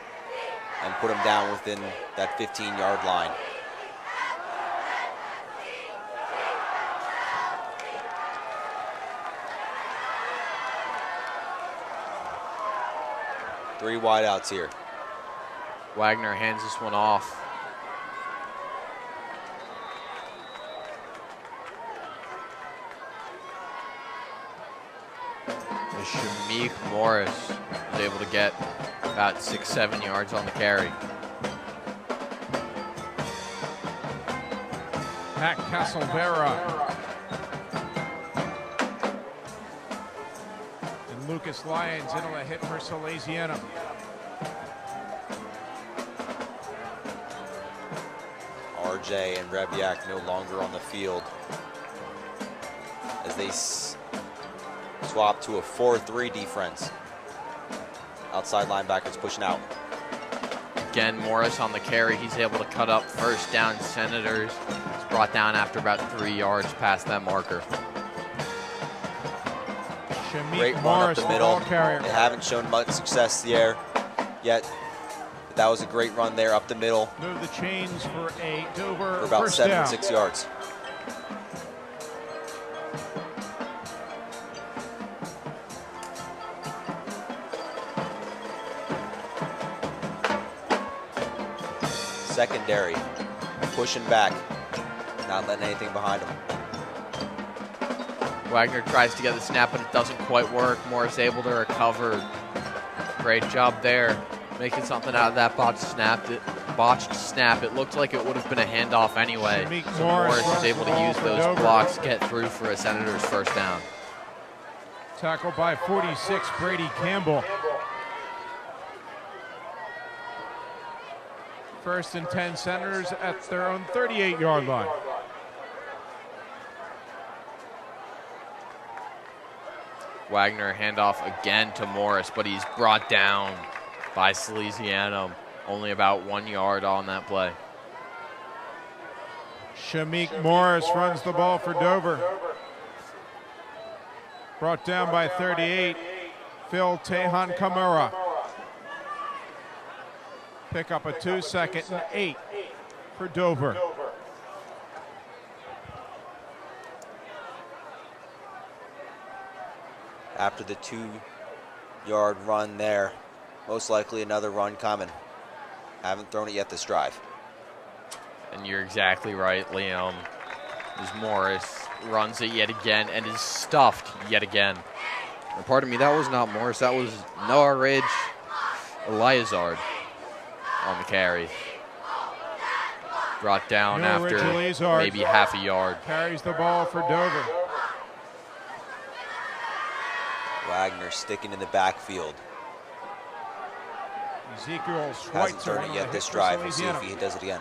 Speaker 3: and put him down within that 15-yard line. Three wideouts here.
Speaker 2: Wagner hands this one off. And Shamik Morris was able to get about 6-7 yards on the carry.
Speaker 1: Matt Castleberra. And Lucas Lyons into a hit for Salesianum.
Speaker 3: RJ and Rebiak no longer on the field as they swap to a 4-3 defense. Outside linebackers pushing out.
Speaker 2: Again, Morris on the carry. He's able to cut up first down Senators. He's brought down after about 3 yards past that marker.
Speaker 3: Great run up the middle. They haven't shown much success there yet. But that was a great run there up the middle.
Speaker 1: Move the chains for a Dover
Speaker 3: for about
Speaker 1: first
Speaker 3: 7
Speaker 1: down.
Speaker 3: 6 yards. Secondary, pushing back, not letting anything behind him.
Speaker 2: Wagner tries to get the snap, but it doesn't quite work. Morris able to recover. Great job there, making something out of that botched snap. It looked like it would have been a handoff anyway. So Morris was able to use those blocks, get through for a Senators first down.
Speaker 1: Tackled by 46, Brady Campbell. First and 10 Senators at their own 38-yard line.
Speaker 2: Wagner handoff again to Morris, but he's brought down by Salesianum. Only about 1 yard on that play.
Speaker 1: Shamik Morris runs the ball for Dover. Brought down by 38, Phil Tejan Kamara. Pick up a 2, 2nd and 8 for Dover.
Speaker 3: After the 2-yard run there, most likely another run coming. Haven't thrown it yet this drive.
Speaker 2: And you're exactly right, Liam. As Morris runs it yet again and is stuffed yet again. And pardon me, that was not Morris. That was Noah Ridge Eliazard on the carry. Brought down after maybe half a yard.
Speaker 1: Carries the ball for Dover.
Speaker 3: Wagner sticking in the backfield.
Speaker 1: Ezekiel
Speaker 3: hasn't thrown it yet this drive. We'll see if he does it again.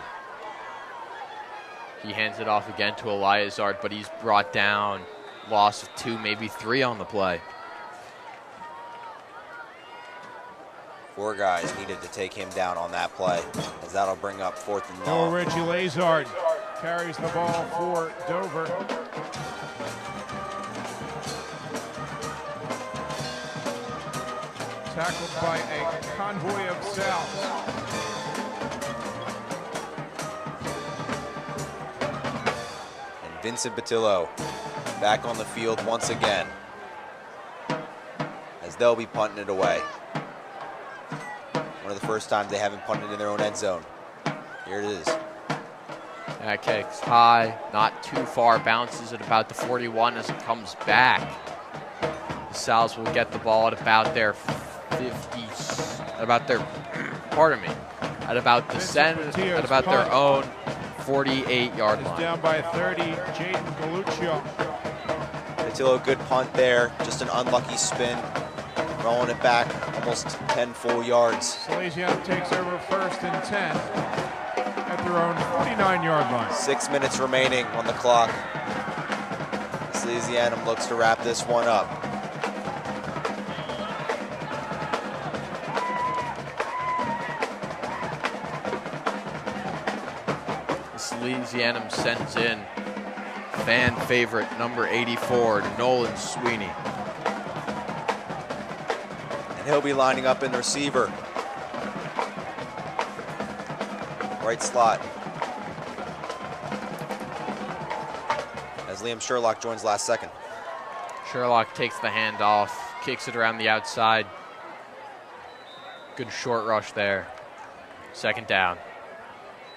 Speaker 2: He hands it off again to Eliazard, but he's brought down. Loss of 2, maybe 3 on the play.
Speaker 3: 4 guys needed to take him down on that play, as that'll bring up 4th and long.
Speaker 1: Reggie Lazard carries the ball for Dover. Tackled by a convoy of South.
Speaker 3: And Vincent Batillo back on the field once again, as they'll be punting it away. One of the first times they haven't punted in their own end zone. Here it is.
Speaker 2: That kick's high, not too far, bounces at about the 41 as it comes back. The Sal's will get the ball at about their pardon me, at about the at about their own 48-yard line.
Speaker 1: Down by 30, Jaden Galuccio.
Speaker 3: Patillo, good punt there. Just an unlucky spin. Rolling it back almost 10 full yards.
Speaker 1: Salesianum takes over 1st and 10 at their own 49-yard line.
Speaker 3: 6 minutes remaining on the clock. Salesianum looks to wrap this one up.
Speaker 2: Salesianum sends in fan favorite number 84, Nolan Sweeney.
Speaker 3: And he'll be lining up in the receiver. Right slot. As Liam Sherlock joins last second.
Speaker 2: Sherlock takes the handoff, kicks it around the outside. Good short rush there. 2nd down.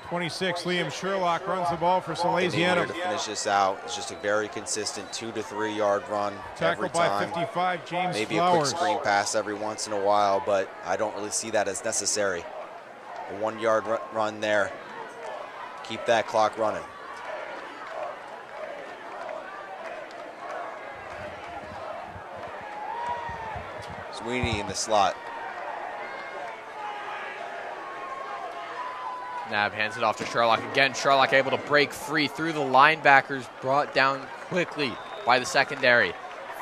Speaker 1: 26, Liam Sherlock runs the ball for Salesianum.
Speaker 3: To finish this out, it's just a very consistent 2 to 3 yard run every
Speaker 1: Tackled by
Speaker 3: time.
Speaker 1: 55, James
Speaker 3: Maybe
Speaker 1: Flowers.
Speaker 3: a quick screen pass every once in a while, but I don't really see that as necessary. A 1 yard run there. Keep that clock running. Sweeney in the slot.
Speaker 2: Nab hands it off to Sherlock again. Sherlock able to break free through the linebackers, brought down quickly by the secondary.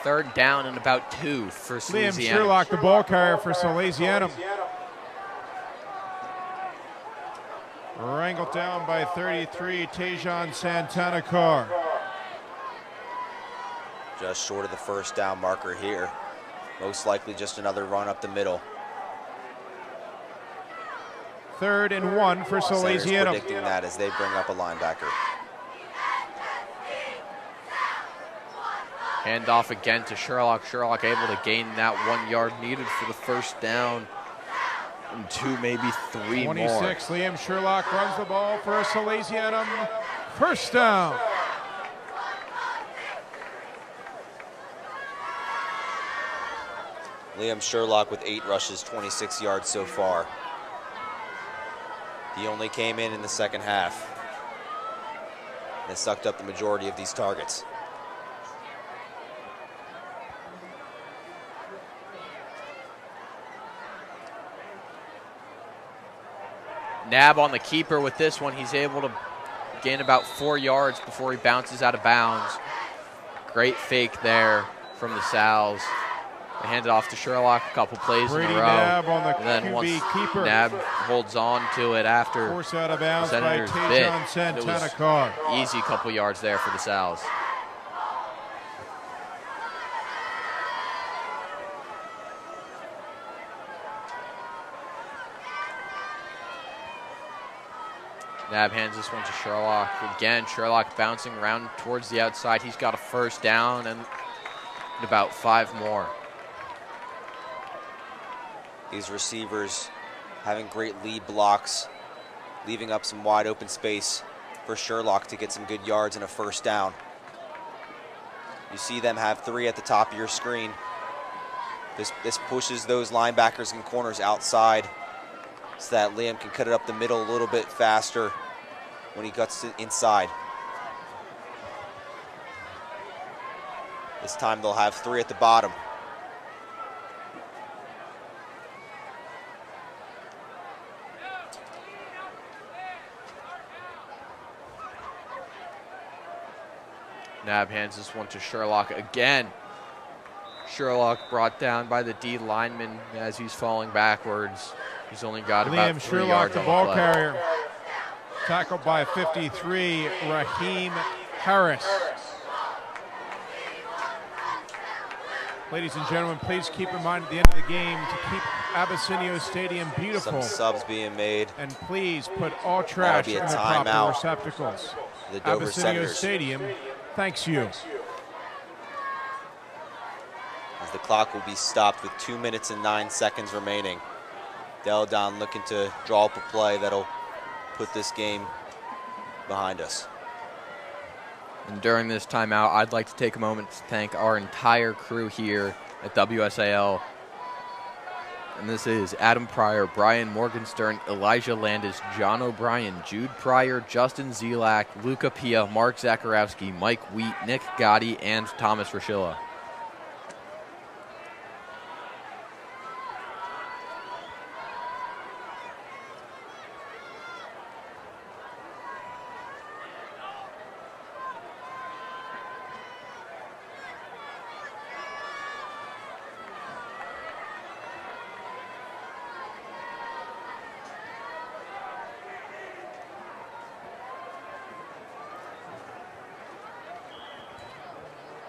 Speaker 2: 3rd down and about 2 for Salesianum.
Speaker 1: Liam Sherlock, the ball carrier for Salesianum. Wrangled down by 33, Tejan Santana Carr.
Speaker 3: Just short of the 1st down marker here. Most likely just another run up the middle.
Speaker 1: 3rd and 1 for
Speaker 3: Center's
Speaker 1: Salesianum.
Speaker 3: predicting that as they bring up a linebacker.
Speaker 2: Hand off again to Sherlock. Sherlock able to gain that 1 yard needed for the 1st down. And 2, maybe 3 more.
Speaker 1: 26, Liam Sherlock runs the ball for Salesianum. 1st down.
Speaker 3: Liam Sherlock with 8 rushes, 26 yards so far. He only came in the 2nd half and sucked up the majority of these targets.
Speaker 2: Nab on the keeper with this one. He's able to gain about 4 yards before he bounces out of bounds. Great fake there from the Sals. They hand it off to Sherlock a couple plays
Speaker 1: Brady
Speaker 2: in a row.
Speaker 1: Nab on the
Speaker 2: and then
Speaker 1: QB
Speaker 2: once
Speaker 1: keeper.
Speaker 2: Nab holds on to it after
Speaker 1: Force out of bounds by
Speaker 2: Senators bit,
Speaker 1: Tejan
Speaker 2: it
Speaker 1: Santana
Speaker 2: was
Speaker 1: Carr.
Speaker 2: easy couple yards there for the Sals. Nab hands this one to Sherlock. Again, Sherlock bouncing around towards the outside. He's got a 1st down and about 5 more.
Speaker 3: These receivers having great lead blocks, leaving up some wide open space for Sherlock to get some good yards and a 1st down. You see them have 3 at the top of your screen. This pushes those linebackers and corners outside so that Liam can cut it up the middle a little bit faster when he cuts it inside. This time they'll have 3 at the bottom.
Speaker 2: Nab hands this one to Sherlock again. Sherlock brought down by the D lineman as he's falling backwards. He's only got about
Speaker 1: Liam
Speaker 2: 3
Speaker 1: Sherlock,
Speaker 2: yards
Speaker 1: the
Speaker 2: on
Speaker 1: ball
Speaker 2: the play.
Speaker 1: carrier. Tackled by 53, Raheem Harris. Ladies and gentlemen, please keep in mind at the end of the game to keep Abysinio Stadium beautiful.
Speaker 3: Some subs being made.
Speaker 1: And please put all trash
Speaker 3: be
Speaker 1: in
Speaker 3: a
Speaker 1: the proper
Speaker 3: timeout.
Speaker 1: receptacles.
Speaker 3: The Dover
Speaker 1: Abysinio
Speaker 3: Senators.
Speaker 1: Stadium thanks you.
Speaker 3: As the clock will be stopped with 2 minutes and 9 seconds remaining. Deladon looking to draw up a play that'll put this game behind us.
Speaker 2: And during this timeout, I'd like to take a moment to thank our entire crew here at WSAL And this is Adam Pryor, Brian Morgenstern, Elijah Landis, John O'Brien, Jude Pryor, Justin Zelak, Luca Pia, Mark Zakarowski, Mike Wheat, Nick Gotti, and Thomas Roshilla.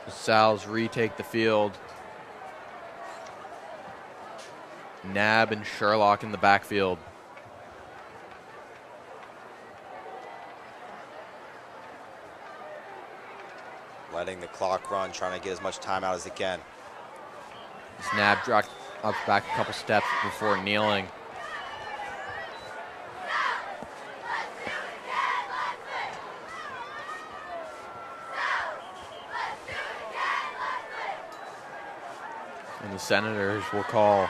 Speaker 2: The Sal's retake the field. Nab and Sherlock in the backfield.
Speaker 3: Letting the clock run, trying to get as much time out as they can.
Speaker 2: Nab dropped up back a couple steps before kneeling. And the Senators will call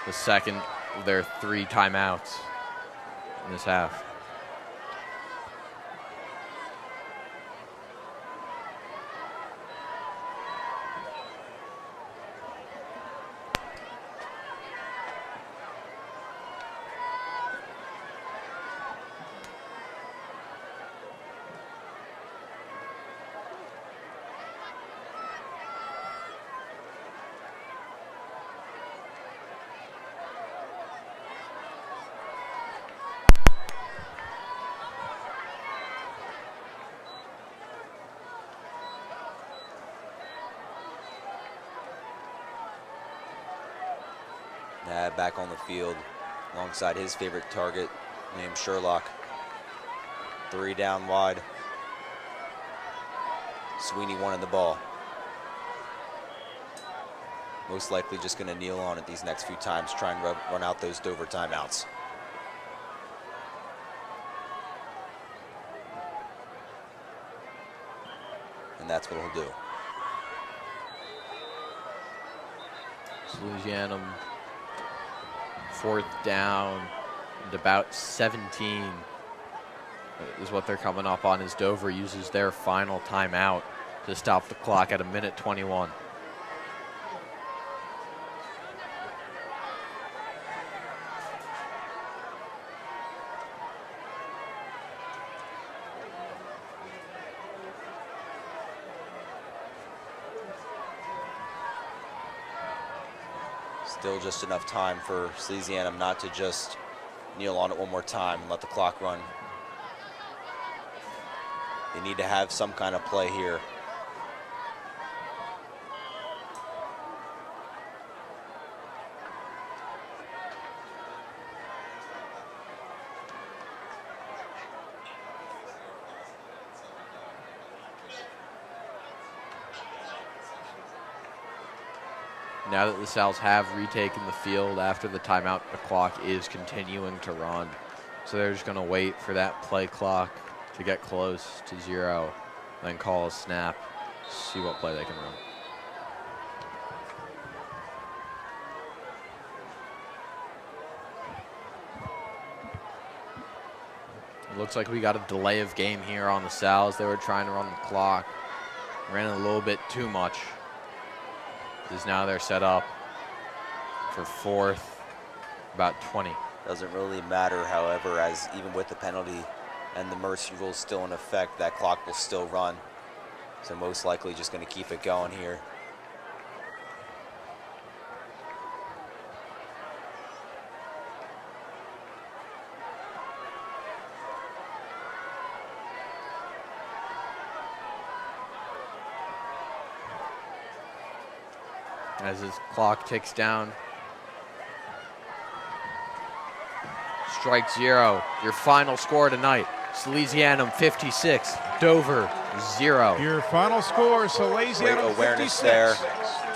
Speaker 2: the second of their 3 timeouts in this half.
Speaker 3: Nab back on the field alongside his favorite target named Sherlock. 3 down wide. Sweeney wanted the ball. Most likely just going to kneel on it these next few times, try and run out those Dover timeouts. And that's what he'll do.
Speaker 2: Salesianum, 4th down and about 17 is what they're coming up on as Dover uses their final timeout to stop the clock at 1:21.
Speaker 3: Still just enough time for Salesianum not to just kneel on it one more time and let the clock run. They need to have some kind of play here.
Speaker 2: Now that the Sal's have retaken the field after the timeout, the clock is continuing to run. So they're just going to wait for that play clock to get close to 0, then call a snap, see what play they can run. It looks like we got a delay of game here on the Sal's. They were trying to run the clock, ran a little bit too much. Is now they're set up for 4th, about 20.
Speaker 3: Doesn't really matter, however, as even with the penalty and the mercy rule still in effect, that clock will still run. So most likely just going to keep it going here.
Speaker 2: As his clock ticks down. Strike 0, your final score tonight. Salesianum 56, Dover 0.
Speaker 1: Your final score,
Speaker 3: Great
Speaker 1: Salesianum
Speaker 3: awareness
Speaker 1: 56,
Speaker 3: there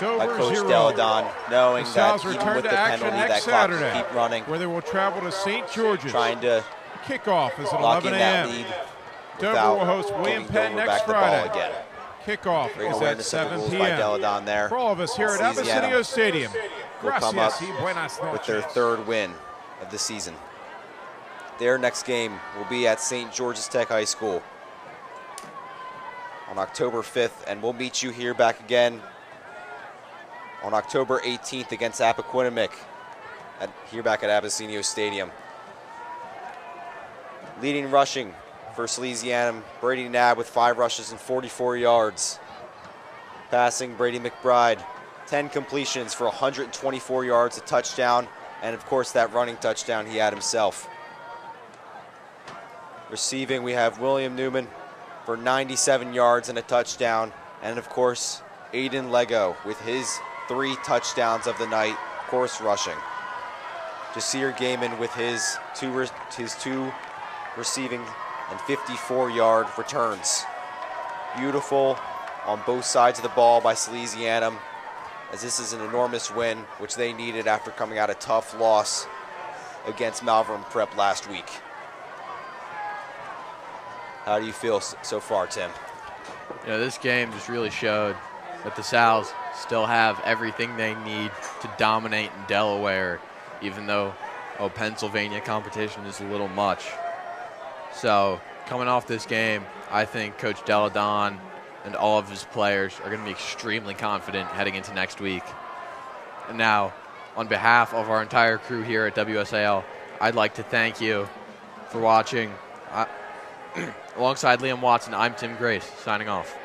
Speaker 3: by
Speaker 1: Dover
Speaker 3: Coach
Speaker 1: 0.
Speaker 3: Deladon, knowing
Speaker 1: The
Speaker 3: that
Speaker 1: Sal's
Speaker 3: even
Speaker 1: return
Speaker 3: with
Speaker 1: to
Speaker 3: the
Speaker 1: action
Speaker 3: penalty,
Speaker 1: next
Speaker 3: that clock will
Speaker 1: Saturday,
Speaker 3: keep running.
Speaker 1: where they will travel to St. George's.
Speaker 3: Trying to
Speaker 1: Kickoff is at
Speaker 3: lock
Speaker 1: 11
Speaker 3: in that
Speaker 1: a.m.
Speaker 3: lead
Speaker 1: Dover
Speaker 3: without
Speaker 1: will host William
Speaker 3: giving
Speaker 1: Penn
Speaker 3: Dover
Speaker 1: next
Speaker 3: back the
Speaker 1: Friday.
Speaker 3: ball again.
Speaker 1: Kickoff
Speaker 3: Great
Speaker 1: is at
Speaker 3: awareness of the
Speaker 1: 7
Speaker 3: rules by
Speaker 1: p.m.
Speaker 3: Deladon there.
Speaker 1: For all of us here at
Speaker 3: Salesianum
Speaker 1: Abyssinia Stadium,
Speaker 3: will come up
Speaker 1: Gracias y buenas
Speaker 3: with their
Speaker 1: noches.
Speaker 3: third win of the season. Their next game will be at St. George's Tech High School on October 5th, and we'll meet you here back again on October 18th against Appoquinimink here back at Abysinio Stadium. Leading rushing for Salesianum, Brady Knabb with 5 rushes and 44 yards. Passing, Brady McBride, 10 completions for 124 yards, a touchdown, and of course that running touchdown he had himself. Receiving, we have William Newman for 97 yards and a touchdown, and of course Aiden Lego with his 3 touchdowns of the night, of course rushing. Jasir Gaiman with his two receiving and 54-yard returns. Beautiful on both sides of the ball by Salesianum, as this is an enormous win, which they needed after coming out a tough loss against Malvern Prep last week. How do you feel so far, Tim?
Speaker 2: Yeah, this game just really showed that the Sals still have everything they need to dominate in Delaware, even though Pennsylvania competition is a little much. So coming off this game, I think Coach Deladon and all of his players are going to be extremely confident heading into next week. And now, on behalf of our entire crew here at WSAL, I'd like to thank you for watching. Alongside Liam Watson, I'm Tim Grace, signing off.